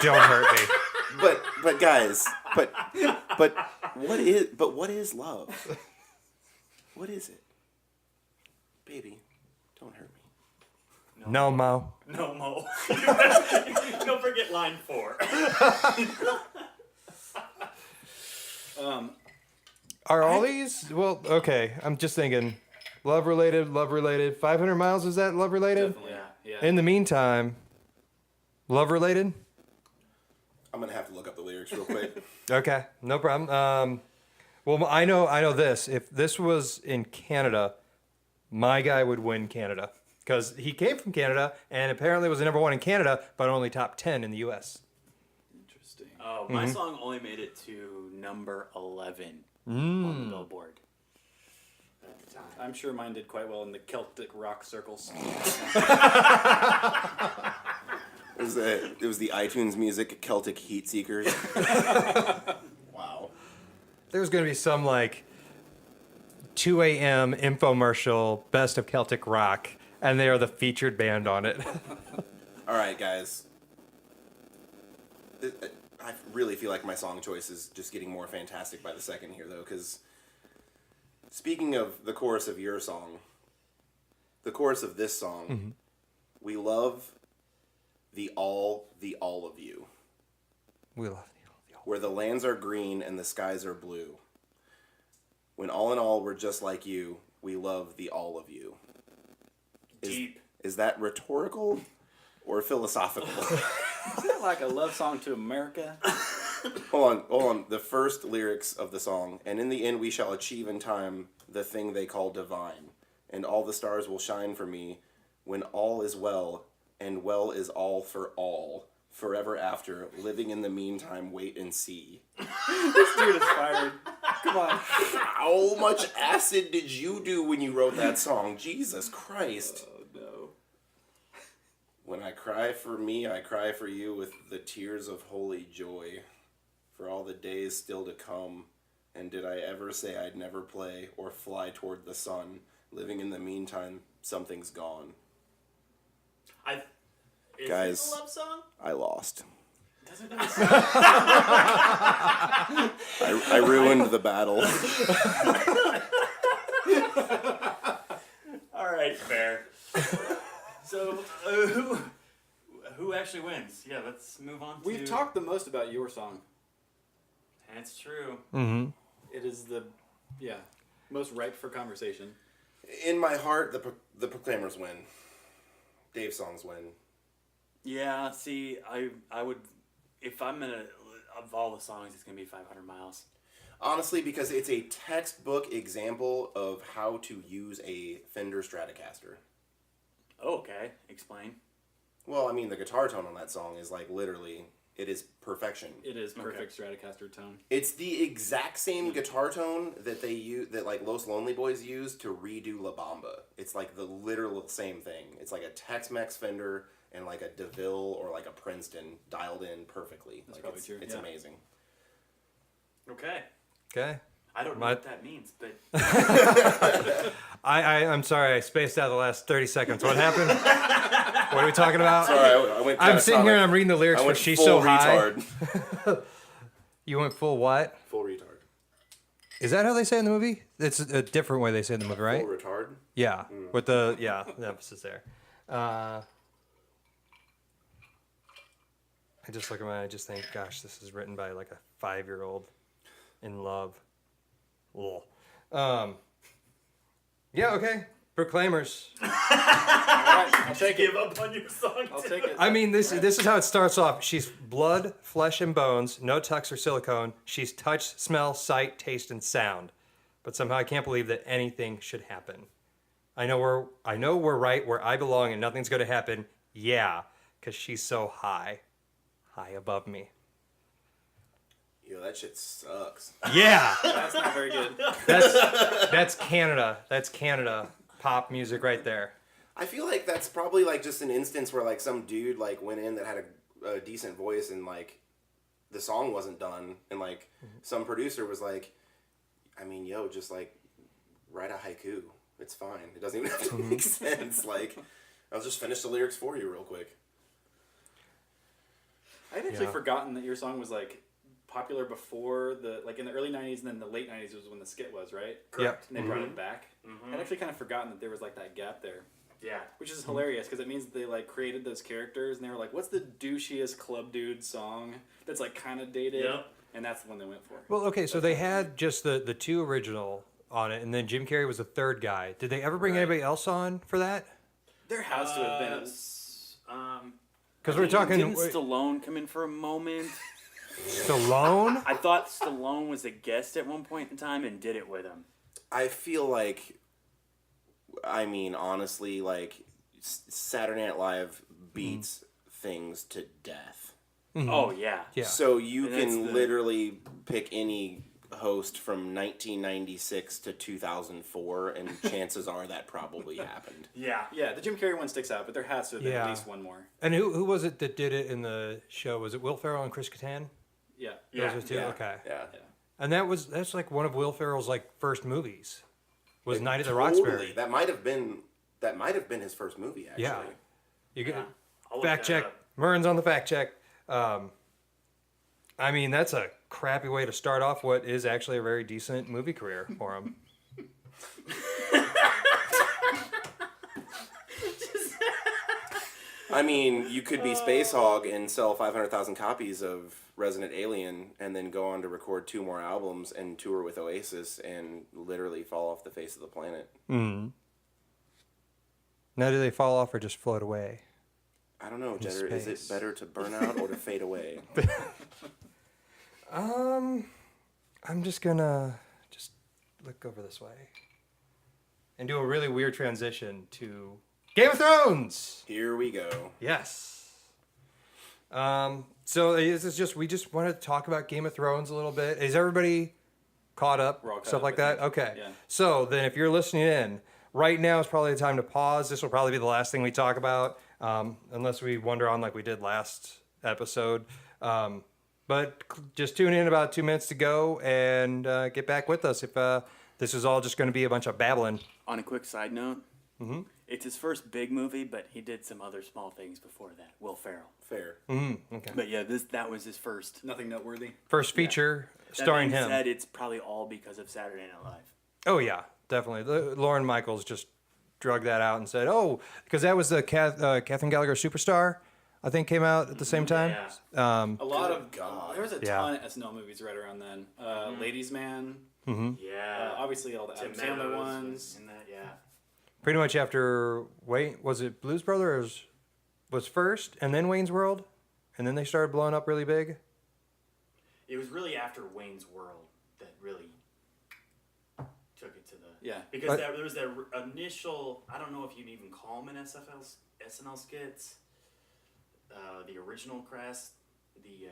Don't hurt me. But guys, but what is love? What is it? Baby, don't hurt me. No, Mo. No, Mo. Don't forget line 4. Are all these? Well, okay. I'm just thinking, love related. 500 miles, is that love related? Definitely. Yeah. In the meantime, love related. I'm gonna have to look up the lyrics real quick. Okay, no problem. Well, I know this. If this was in Canada, my guy would win Canada because he came from Canada and apparently was the number 1 in Canada, but only top 10 in the U.S. Interesting. Oh, my song only made it to number 11 on the Billboard. At the time. I'm sure mine did quite well in the Celtic rock circles. It was the iTunes Music Celtic Heat Seekers. Wow. There's going to be some like 2 a.m. infomercial, best of Celtic rock, and they are the featured band on it. All right, guys. I really feel like my song choice is just getting more fantastic by the second here, though, because speaking of the chorus of your song, the chorus of this song, we love the all of you. We love you. Where the lands are green and the skies are blue. When all in all we're just like you, we love the all of you. Deep. Is that rhetorical or philosophical? Isn't that like a love song to America? Hold on. The first lyrics of the song, and in the end we shall achieve in time the thing they call divine, and all the stars will shine for me when all is well, and well is all for all. Forever after, living in the meantime, wait and see. This dude is fired. Come on. How much acid did you do when you wrote that song? Jesus Christ. Oh, no. When I cry for me, I cry for you with the tears of holy joy. For all the days still to come, And did I ever say I'd never play or fly toward the sun? Living in the meantime, something's gone. Is Guys. this a love song? I lost. Doesn't really sound. I ruined the battle. All right, fair. So, who actually wins? Yeah, let's move on to... We've talked the most about your song. That's true. Mm-hmm. It is the, most ripe for conversation. In my heart, the Proclaimers win. Dave's songs win. Yeah, see, I would... If I'm going to... Of all the songs, it's going to be 500 Miles. Honestly, because it's a textbook example of how to use a Fender Stratocaster. Oh, okay. Explain. Well, I mean, the guitar tone on that song is like literally, it is perfection. It is perfect Stratocaster tone. It's the exact same guitar tone that they use, that like Los Lonely Boys used to redo La Bamba. It's like the literal same thing. It's like a Tex-Mex Fender and like a DeVille or like a Princeton dialed in perfectly. That's like probably it's, true. It's Yeah. amazing. Okay. Okay. I don't know what that means, but... I'm sorry, I spaced out the last 30 seconds. What happened? What are we talking about? Sorry, I went. I'm sitting here and I'm reading the lyrics I for went She's full So High. retard. You went full what? Full retard. Is that how they say it in the movie? It's a different way they say it in the movie, right? Full retard. Yeah, with the emphasis there. I just look at mine. I just think, gosh, this is written by like a 5-year-old in love. Ugh. Yeah. Okay. Proclaimers. All right, I'll take it. Give up on your song, I'll too. take it. I mean, this is how it starts off. She's blood, flesh, and bones. No tux or silicone. She's touch, smell, sight, taste, and sound. But somehow I can't believe that anything should happen. I know we're right where I belong, and nothing's going to happen. Yeah, because she's so high above me. Yo, that shit sucks. Yeah, That's not very good. that's Canada. That's Canada pop music right there. I feel like that's probably like just an instance where like some dude like went in that had a decent voice and like the song wasn't done and like some producer was like, I mean, yo, just like write a haiku. It's fine. It doesn't even have to make sense. Like, I'll just finish the lyrics for you real quick. I'd actually Yeah. forgotten that your song was like popular before in the early 90s and then the late 90s was when the skit was, right? Yep. And they brought it back. I'd actually kind of forgotten that there was like that gap there. Yeah. Which is hilarious because it means that they like created those characters and they were like, what's the douchiest club dude song that's like kind of dated? Yep. And that's the one they went for. Well, okay, so they had just the two original on it, and then Jim Carrey was the third guy. Did they ever bring anybody else on for that? There has to have been. Because we're talking Didn't Stallone come in for a moment? Stallone. I thought Stallone was a guest at one point in time and did it with him. I feel like, I mean, honestly, like Saturday Night Live beats things to death. Oh, yeah. Yeah. So you And that's can literally pick any host from 1996 to 2004, and chances are that probably happened. Yeah. Yeah, the Jim Carrey one sticks out, but there has to have been Yeah. at least one more. And who was it that did it in the show? Was it Will Ferrell and Chris Kattan? Yeah. Yeah. Those are two? Yeah, Okay. Yeah. And that's like one of Will Ferrell's like first movies. Was Night at the Totally. Roxbury. That might have been his first movie, actually. Yeah. You get Yeah. I'll look fact that check. up. Murren's on the fact check. I mean, that's a crappy way to start off what is actually a very decent movie career for him. I mean, you could be Space Hog and sell 500,000 copies of Resident Alien and then go on to record 2 more albums and tour with Oasis and literally fall off the face of the planet. Now, do they fall off or just float away? I don't know, Jetter. Is it space. better to burn out or to fade away? I'm just gonna look over this way and do a really weird transition to Game of Thrones. Here we go. Yes. So this is we just wanted to talk about Game of Thrones a little bit. Is everybody caught up? We're all caught Stuff up, like I that? think. Okay. Yeah. So then if you're listening in, right now is probably the time to pause. This will probably be the last thing we talk about, unless we wander on like we did last episode. But just tune in about 2 minutes to go and get back with us if this is all just going to be a bunch of babbling. On a quick side note, it's his first big movie, but he did some other small things before that. Will Ferrell. Fair. Okay. But yeah, that was his first. Nothing noteworthy. First feature starring that being him. said, it's probably all because of Saturday Night Live. Oh yeah, definitely. Lauren Michaels just drug that out and said, "Oh, because that was the Catherine Gallagher Superstar, I think came out at the same time." Yeah. A lot of God. there was a Yeah. ton of SNL movies right around then. Ladies Man, Yeah. obviously all the Adam Sandler ones. In that, yeah. Pretty much after was it Blues Brothers was first, and then Wayne's World, and then they started blowing up really big. It was really after Wayne's World that really took it to the because there was that initial. I don't know if you'd even call them an SNL skits. The original Crest, the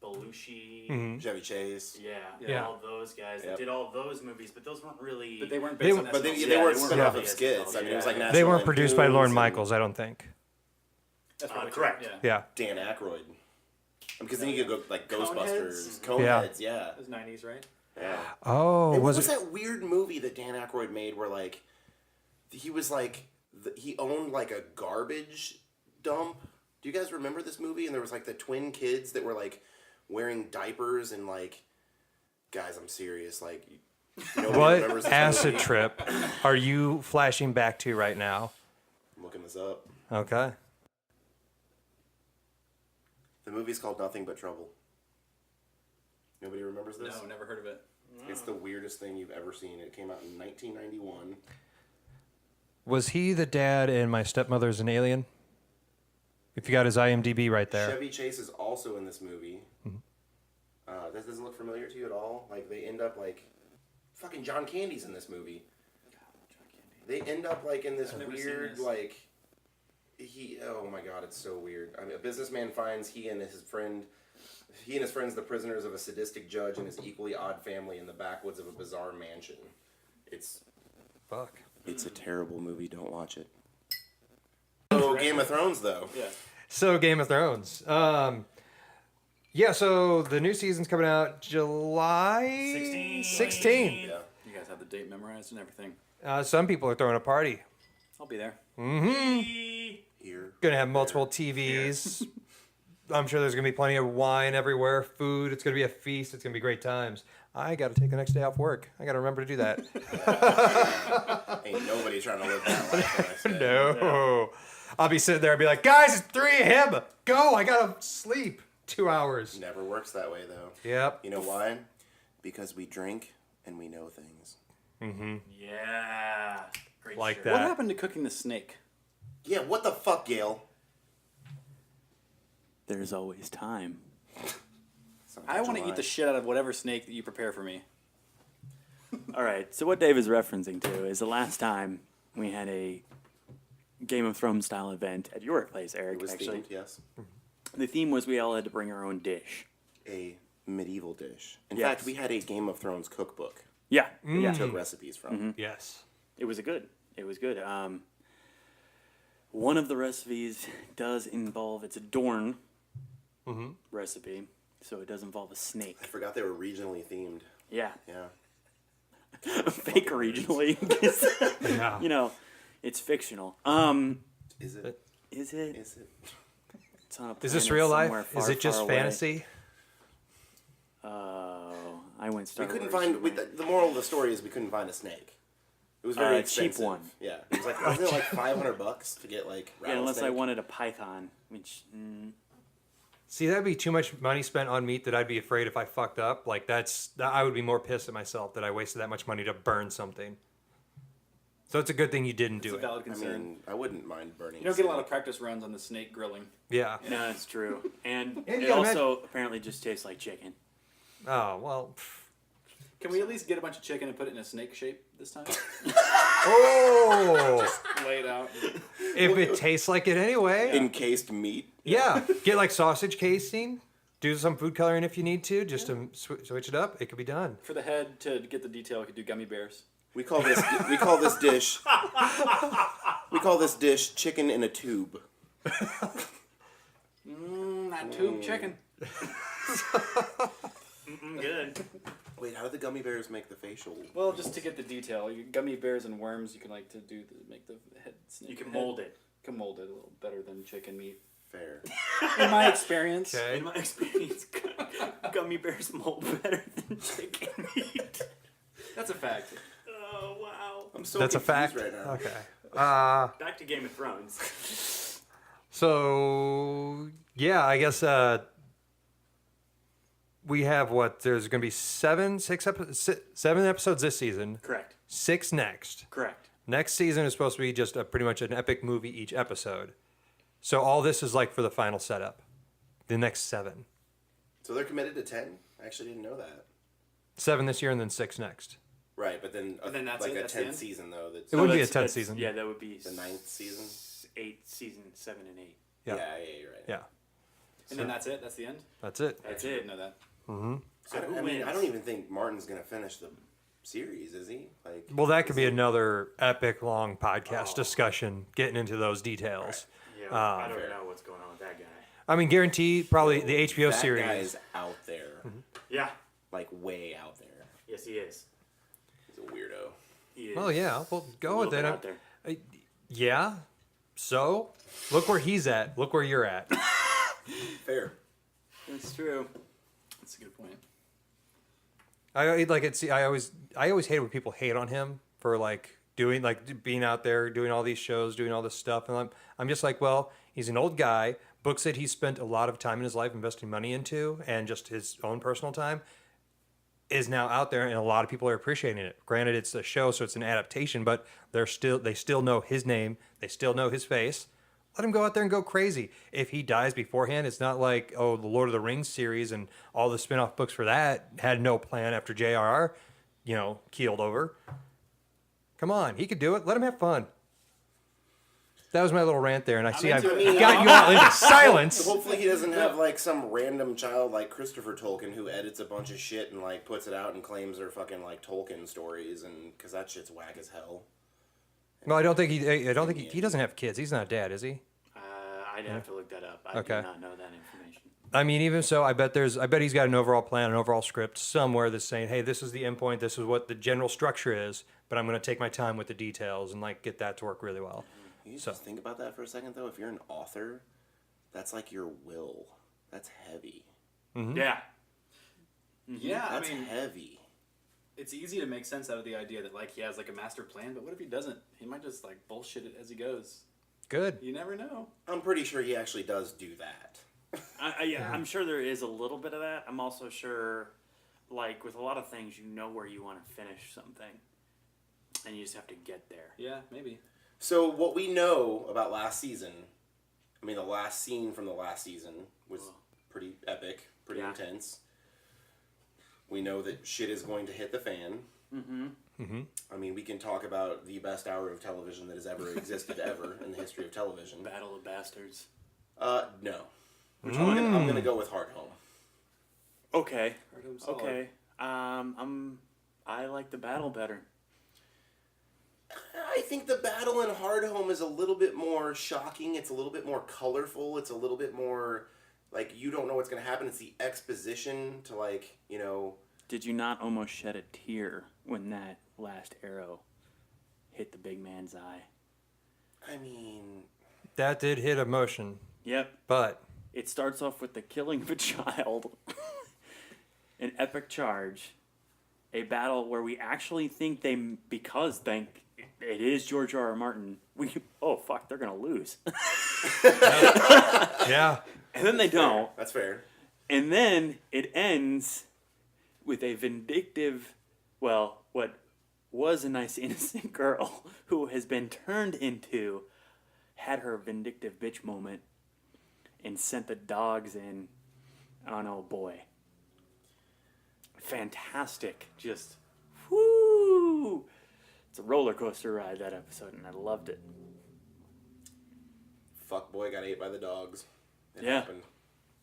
Belushi, Chevy Chase. Yeah. all those guys that Yep. did all those movies, but those weren't really. But they weren't They based were- on But SNL. they weren't they spin weren't off really of skits. I mean, it was like Yeah. National They weren't produced by Lampoons Lorne and Michaels, I don't think. That's probably correct. Yeah. Yeah. Dan Aykroyd. Because then you could go like Coneheads? Ghostbusters, Coneheads, yeah. It was 90s, right? Yeah. Oh, And was what was it? that weird movie that Dan Aykroyd made where like he was like he owned like a garbage dump? Do you guys remember this movie? And there was like the twin kids that were like wearing diapers and like guys, I'm serious, like nobody remembers What this acid movie. trip are you flashing back to right now? I'm looking this up. Okay. The movie's called Nothing But Trouble. Nobody remembers this? No, never heard of it. It's the weirdest thing you've ever seen. It came out in 1991. Was he the dad in My Stepmother's an Alien? If you got his IMDb right there. Chevy Chase is also in this movie. That doesn't look familiar to you at all. Like they end up like, fucking John Candy's in this movie. They end up like in this I've never seen weird this. like, oh my god, it's so weird. I mean, a businessman finds he and his friends, the prisoners of a sadistic judge and his equally odd family in the backwoods of a bizarre mansion. It's Fuck. a terrible movie. Don't watch it. So Game of Thrones though. Yeah. So Game of Thrones. Yeah, so the new season's coming out July 16th. Yeah. You guys have the date memorized and everything. Some people are throwing a party. I'll be there. Here. Gonna have multiple TVs. I'm sure there's gonna be plenty of wine everywhere, food. It's gonna be a feast. It's gonna be great times. I gotta take the next day off work. I gotta remember to do that. Ain't nobody trying to live that life. Like I said. No. I'll be sitting there and be like, guys, it's 3 a.m. Go, I gotta sleep 2 hours. Never works that way though. Yep. You know why? Because we drink and we know things. Yeah. Great Like shirt. that. What happened to cooking the snake? Yeah, what the fuck, Gail? There's always time. Sounds I like want to July. eat the shit out of whatever snake that you prepare for me. All right. So what Dave is referencing to is the last time we had a Game of Thrones style event at your place, Eric. It was actually, themed, yes. the theme was we all had to bring our own dish. A medieval dish. In Yes. fact, we had a Game of Thrones cookbook. Yeah. We Yeah. took recipes from. Yes. It was good. It was good. One of the recipes does involve it's a Dorn recipe, so it does involve a snake. I forgot they were regionally themed. Yeah, Yeah. fake regionally. Yeah. You know, it's fictional. Is it? Is it? Is it? It's on a Is this planet real somewhere life? far, Is it just far away. fantasy? Oh, I went We Star couldn't Wars. find. The moral of the story is we couldn't find a snake. It was very A cheap expensive. one. Yeah. It was like wasn't it like $500 to get like Yeah, unless I rattlesnake? wanted a python, which See, that'd be too much money spent on meat that I'd be afraid if I fucked up. Like I would be more pissed at myself that I wasted that much money to burn something. So it's a good thing you didn't It's do a it. valid I concern. mean, I wouldn't mind burning. You don't get a lot snake. of practice runs on the snake grilling. Yeah. no, that's true. And And you it gotta also apparently just tastes like chicken. Oh well. pff. Can we at least get a bunch of chicken and put it in a snake shape this time? Oh. Lay it out. If it tastes like it anyway. encased meat. Yeah. Get like sausage casing. Do some food coloring if you need to, just to switch it up. It could be done. For the head, to get the detail, we could do gummy bears. We call this dish. We call this dish chicken in a tube. That tube chicken. Good. Wait, how do the gummy bears make the facial? Well, just to get the detail, gummy bears and worms, you can like to make the head snake. You can mold it. You can mold it a little better than chicken meat. Fair. In my experience. Okay. In my experience, gummy bears mold better than chicken meat. That's a fact. Oh, wow. I'm so That's a confused fact. right now. Okay. Back to Game of Thrones. So yeah, I guess we have what? There's going to be seven episodes this season. Correct. 6 next. Correct. Next season is supposed to be just pretty much an epic movie each episode. So all this is like for the final setup. The next 7. So they're committed to 10? I actually didn't know that. 7 this year and then 6 next. Right, but then, And then that's like it? a That's the 10th end? season, though. That's It wouldn't be a that's- 10th season. Yeah, that would be the 9th season. 8 season 7 and 8. Yeah. Yeah, you're right. Yeah. And then that's it? That's the end? That's it. That's I it. didn't know that. So, who I mean, wins? I don't even think Martin's going to finish the series, is he? Like, Well, that could be another epic long podcast discussion getting into those details. Yeah, I don't Fair. know what's going on with that guy. I mean, guaranteed probably the HBO that series. guy is out there. Yeah. Like, way out there. Yes, he is. He's a weirdo. He is. Well, yeah, well, A go little with bit it. out there. Yeah. So, look where he's at. Look where you're at. Fair. That's true. That's a good point. I like it. See, I always hate when people hate on him for like being out there, doing all these shows, doing all this stuff, and I'm just like, well, he's an old guy. Books that he spent a lot of time in his life investing money into, and just his own personal time, is now out there, and a lot of people are appreciating it. Granted, it's a show, so it's an adaptation, but they still know his name, they still know his face. Let him go out there and go crazy. If he dies beforehand, it's not like, oh, the Lord of the Rings series and all the spin-off books for that had no plan after JTR, keeled over. Come on, he could do it. Let him have fun. That was my little rant there, and I see I've into it. got you all into silence. Hopefully he doesn't have, like, some random child like Christopher Tolkien who edits a bunch of shit and, like, puts it out and claims they're fucking, like, Tolkien stories, and because that shit's whack as hell. Well, I don't think he doesn't have kids. He's not a dad, is he? I'd have to look that up. I Okay. do not know that information. I mean, even so, I bet he's got an overall plan, an overall script somewhere that's saying, hey, this is the end point, this is what the general structure is, but I'm going to take my time with the details and like get that to work really well. You So- just think about that for a second, though. If you're an author, that's like your will. That's heavy. Yeah. Yeah, That's I mean, heavy. it's easy to make sense out of the idea that like he has like a master plan, but what if he doesn't? He might just like bullshit it as he goes. Good. You never know. I'm pretty sure he actually does do that. I'm sure there is a little bit of that. I'm also sure, like, with a lot of things, you know where you want to finish something. And you just have to get there. Yeah, maybe. So what we know about last season, I mean, the last scene from the last season was pretty epic, pretty Yeah. intense. We know that shit is going to hit the fan. I mean, we can talk about the best hour of television that has ever existed ever in the history of television. Battle of Bastards. No. I'm gonna go with Hard Home. Okay. Heard him solid. Okay. I like the battle better. I think the battle in Hard Home is a little bit more shocking. It's a little bit more colorful. It's a little bit more like you don't know what's gonna happen. It's the exposition to like, Did you not almost shed a tear when that last arrow hit the big man's eye? I mean, That did hit emotion, Yep. but It starts off with the killing of a child, an epic charge, a battle where we actually think it is George R. R. Martin. They're gonna lose, yeah. and then they don't, that's fair. and then it ends with a vindictive, what was a nice innocent girl who has been turned into, had her vindictive bitch moment, and sent the dogs in on oh boy. Fantastic. Just whoo! It's a roller coaster ride, that episode, and I loved it. Fuck boy got ate by the dogs. It Yeah. happened.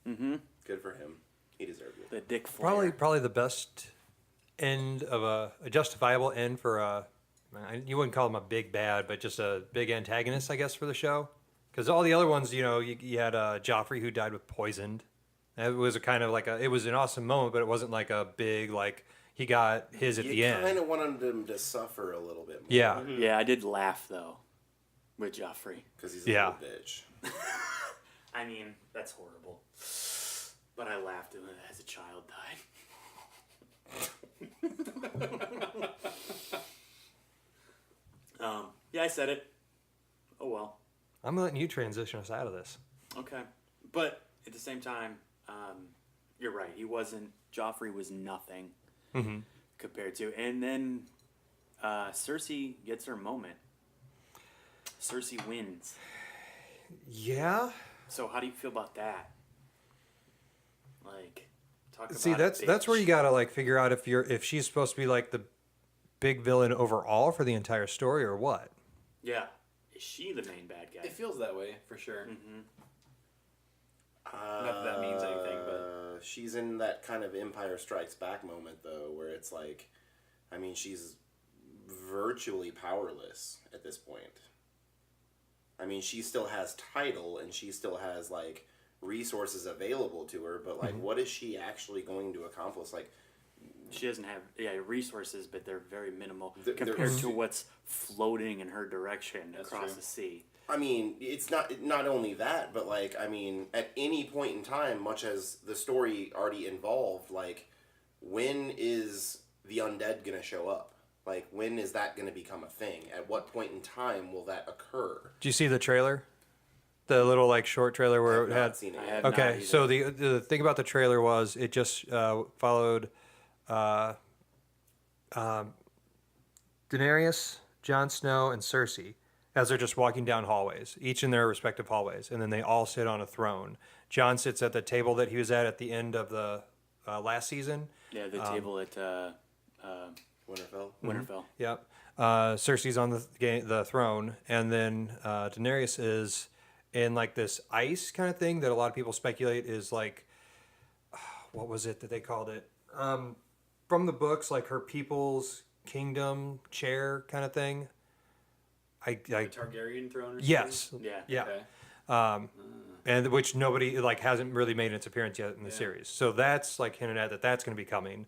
Mm-hmm. Good for him. He deserved it. The Dick Flair. Probably the best end of a justifiable end for you wouldn't call him a big bad, but just a big antagonist, I guess, for the show. Because all the other ones, you had Joffrey who died with poisoned, It was a kind of like it was an awesome moment, but it wasn't like a big like he got his at the You end. kind of wanted him to suffer a little bit more. Yeah. Yeah, I did laugh though with Joffrey. Because he's a Yeah. little bitch. I mean, that's horrible. But I laughed as a child died. Yeah, I said it. Oh well. I'm letting you transition us out of this. Okay. But at the same time, you're right. Joffrey was nothing compared to. And then Cersei gets her moment. Cersei wins. Yeah. So how do you feel about that? Like, talk about See, a that's where bitch. you gotta like figure out if she's supposed to be like the big villain overall for the entire story or what. Yeah. Is she the main bad guy? It feels that way for sure. Not Not that that means anything, but she's in that kind of Empire Strikes Back moment, though, where it's like, I mean, she's virtually powerless at this point. I mean, she still has title and she still has like resources available to her, but like, what is she actually going to accomplish? Like, She doesn't have resources, but they're very minimal They're- compared to what's floating in her direction That's across true. the sea. I mean, it's not only that, but like, I mean, at any point in time, much as the story already involved, like, when is the undead gonna show up? Like, when is that gonna become a thing? At what point in time will that occur? Did you see the trailer? The little like short trailer where I've it not had. seen it I yet. have not Okay, either. so the thing about the trailer was it just followed Daenerys, Jon Snow, and Cersei as they're just walking down hallways, each in their respective hallways, and then they all sit on a throne. Jon sits at the table that he was at the end of the last season. Yeah, the table at Winterfell. Winterfell. Yep. Cersei's on the throne, and then Daenerys is in like this ice kind of thing that a lot of people speculate is like, what was it that they called it? From the books, like her people's kingdom chair kind of thing. the Targaryen throne. Or Yes. something? Yeah. Yeah. Okay. And which nobody like hasn't really made its appearance yet in the series. So that's like hinted at that's going to be coming.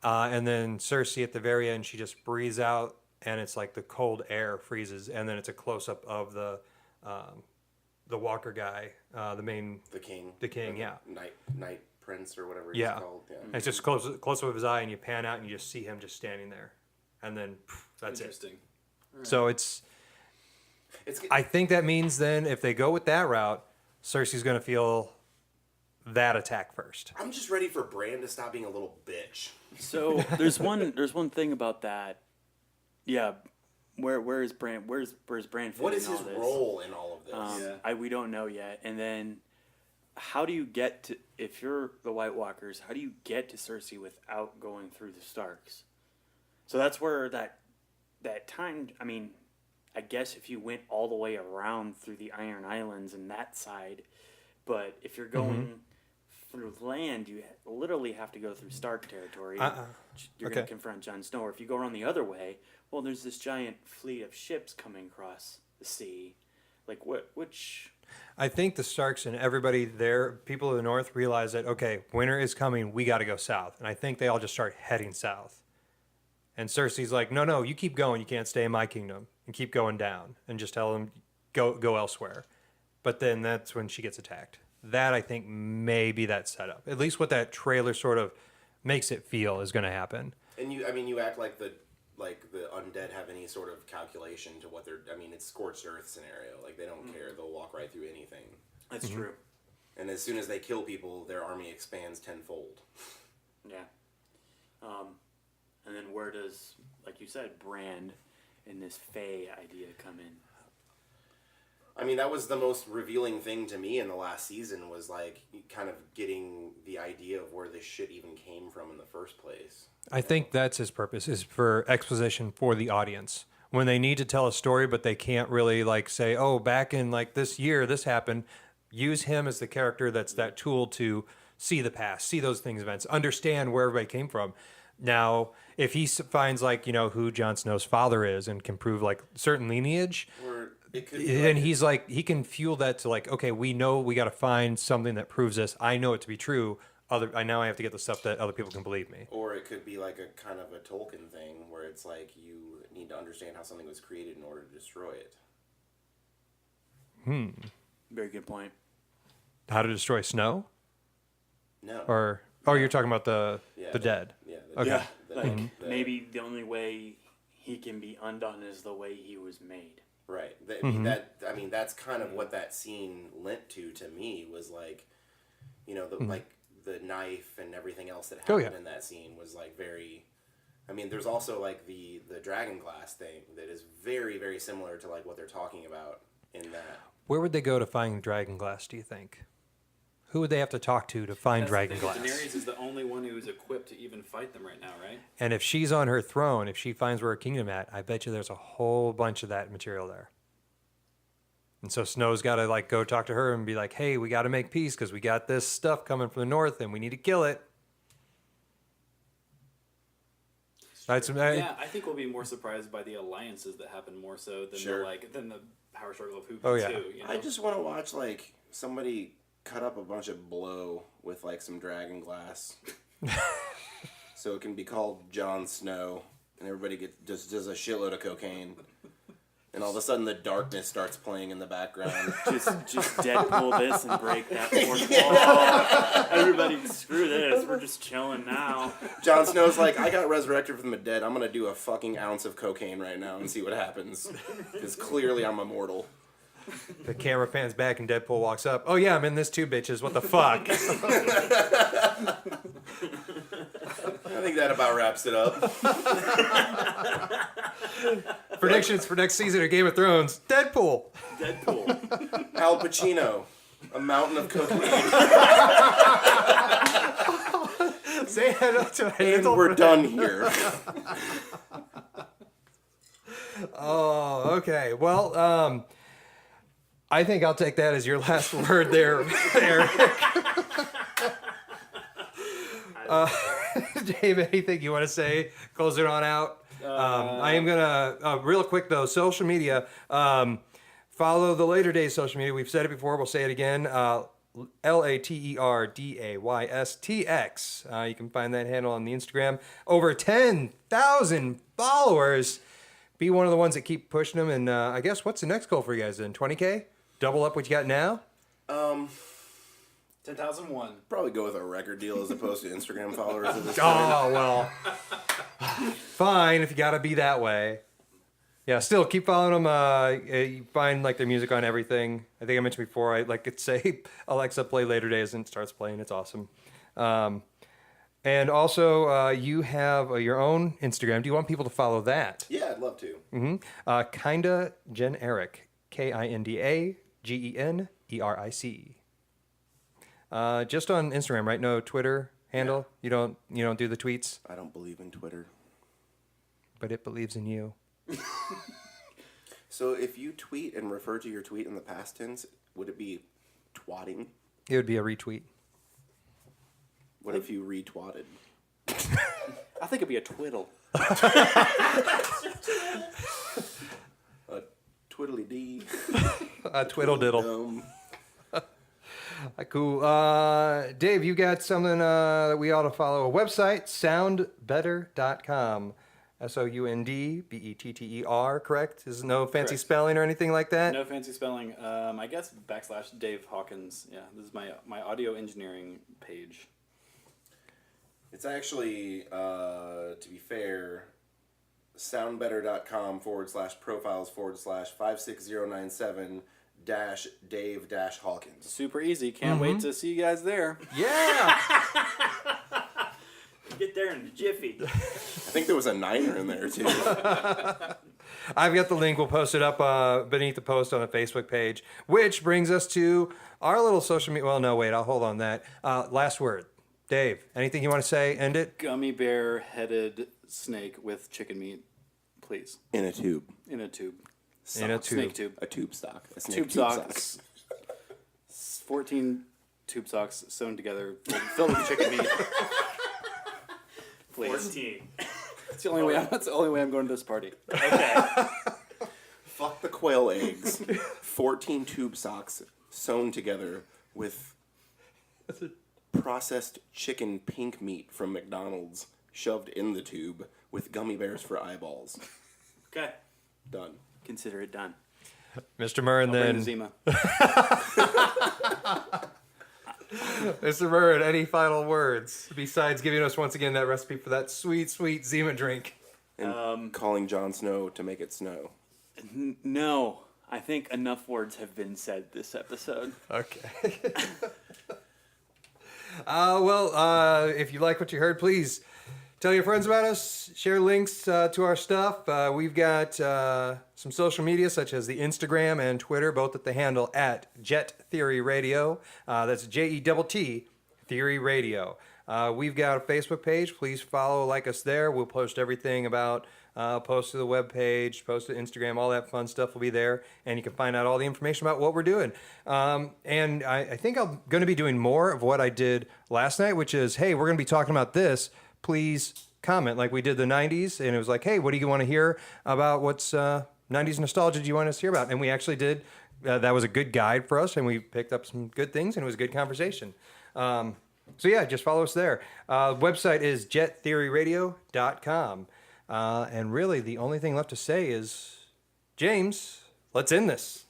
And then Cersei at the very end, she just breathes out, and it's like the cold air freezes, and then it's a close up of the Walker guy, the main, The king. the king, yeah. Night Prince or whatever Yeah. he's called. Yeah. And it's just close up of his eye, and you pan out, and you just see him just standing there, and then that's it. Interesting. So it's. It's I think that means then if they go with that route, Cersei's going to feel that attack first. I'm just ready for Bran to stop being a little bitch. So there's one thing about that. Yeah, where is Bran? Where's Bran? What fit is in his all this? role in all of this? Yeah. We don't know yet. And then, how do you get to if you're the White Walkers? How do you get to Cersei without going through the Starks? So that's where that time. I mean, I guess if you went all the way around through the Iron Islands and that side, but if you're going through land, you literally have to go through Stark territory. You're going Okay. to confront Jon Snow. Or if you go around the other way, well, there's this giant fleet of ships coming across the sea. Like which? I think the Starks and everybody there, people of the North, realize that, okay, winter is coming, we got to go south. And I think they all just start heading south. And Cersei's like, no, you keep going. You can't stay in my kingdom. And keep going down. And just tell them, go elsewhere. But then that's when she gets attacked. That, I think, may be that setup. At least what that trailer sort of makes it feel is going to happen. And you act like the undead have any sort of calculation to what they're. I mean, it's scorched earth scenario. Like they don't care. They'll walk right through anything. That's true. And as soon as they kill people, their army expands tenfold. Yeah. And then where does, like you said, Bran and this Fae idea come in? I mean, that was the most revealing thing to me in the last season was like kind of getting the idea of where this shit even came from in the first place. I think that's his purpose, is for exposition for the audience. When they need to tell a story, but they can't really like say, oh, back in like this year, this happened. Use him as the character that's that tool to see the past, see those things, events, understand where everybody came from. Now, if he finds like, who Jon Snow's father is and can prove like certain lineage, Or It could be and he's like, he can fuel that to like, okay, we know we got to find something that proves this. I know it to be true. I now have to get the stuff that other people can believe me. Or it could be like a kind of a Tolkien thing where it's like you need to understand how something was created in order to destroy it. Very good point. How to destroy snow? No. Or you're talking about the dead. Yeah. Okay. Yeah, maybe the only way he can be undone is the way he was made. Right. Mm-hmm. That's kind of what that scene lent to me was like, like the knife and everything else that happened in that scene was like very. I mean, there's also like the dragon glass thing that is very, very similar to like what they're talking about in that. Where would they go to find dragon glass, do you think? Who would they have to talk to find dragon glass? Daenerys is the only one who's equipped to even fight them right now, right? And if she's on her throne, if she finds where her kingdom at, I bet you there's a whole bunch of that material there. And so Snow's got to like go talk to her and be like, hey, we got to make peace because we got this stuff coming from the north and we need to kill it. Right, so Yeah, I think we'll be more surprised by the alliances that happen more so than than the power struggle of who gets who. You know? I just want to watch like somebody cut up a bunch of blow with like some dragon glass, so it can be called Jon Snow, and everybody just does a shitload of cocaine, and all of a sudden the darkness starts playing in the background. Just Deadpool this and break that fourth wall. Everybody, screw this. We're just chilling now. Jon Snow's like, I got resurrected from the dead. I'm gonna do a fucking ounce of cocaine right now and see what happens, because clearly I'm immortal. The camera pans back and Deadpool walks up. Oh yeah, I'm in this too, bitches. What the fuck? I think that about wraps it up. Predictions for next season of Game of Thrones. Deadpool. Al Pacino, a mountain of cocaine. Say hello to And we're done here. Oh, okay. Well, I think I'll take that as your last word there, Eric. Dave, anything you want to say? Close it on out. I am gonna real quick though. Social media. Follow the Later Days social media. We've said it before. We'll say it again. LaterDaystx. You can find that handle on the Instagram. Over 10,000 followers. Be one of the ones that keep pushing them. And I guess what's the next goal for you guys then? 20K? Double up what you got now? 10,001. Probably go with a record deal as opposed to Instagram followers at this point. Oh, well. Fine if you got to be that way. Yeah, still keep following them. You find like their music on everything. I think I mentioned before, I like could say, Alexa, play Later Days, and it starts playing. It's awesome. And also, you have your own Instagram. Do you want people to follow that? Yeah, I'd love to. Kinda Gen Eric. KindaGeneric. Just on Instagram, right? No Twitter handle. Yeah. You don't do the tweets. I don't believe in Twitter. But it believes in you. So if you tweet and refer to your tweet in the past tense, would it be twatting? It would be a retweet. What if you retwatted? I think it'd be a twiddle. A twiddly dee. A twiddle diddle. Cool. Dave, you got something that we ought to follow. A website, soundbetter.com. SOUNDBETTER, correct? There's no fancy spelling or anything like that? No fancy spelling. I guess / Dave Hawkins. Yeah, this is my audio engineering page. It's actually, to be fair, soundbetter.com /profiles /56097 Dave Hawkins. Super easy. Can't wait to see you guys there. Yeah! Get there in a jiffy. I think there was a niner in there too. I've got the link. We'll post it up beneath the post on the Facebook page, which brings us to our little social media. Well, no, wait. I'll hold on that. Last word. Dave, anything you want to say? End it? Gummy bear headed snake with chicken meat, please. In a tube. In a tube. In a tube. Snake tube. A tube stock. A snake Tube socks. 14 tube socks sewn together, filled with chicken meat. Please. 14. That's the only way. That's the only way I'm going to this party. Okay. Fuck the quail eggs. 14 tube socks sewn together with processed chicken pink meat from McDonald's shoved in the tube with gummy bears for eyeballs. Okay. Done. Consider it done. Mr. Murren, Bring then. the Zima. Mr. Murren, any final words besides giving us once again that recipe for that sweet, sweet Zima drink? And calling Jon Snow to make it snow. No. I think enough words have been said this episode. Okay. If you like what you heard, please tell your friends about us. Share links to our stuff. We've got some social media such as the Instagram and Twitter, both at the handle at Jet Theory Radio. That's JETT Theory Radio. We've got a Facebook page. Please follow, like us there. We'll post everything about post to the webpage, post to Instagram, all that fun stuff will be there, and you can find out all the information about what we're doing. And I think I'm going to be doing more of what I did last night, which is, hey, we're going to be talking about this. Please comment, like we did the 90s, and it was like, hey, what do you want to hear about? What's 90s nostalgia do you want us to hear about? And we actually did. That was a good guide for us, and we picked up some good things, and it was a good conversation. So yeah, just follow us there. Website is jettheoryradio.com. And really, the only thing left to say is, James, let's end this.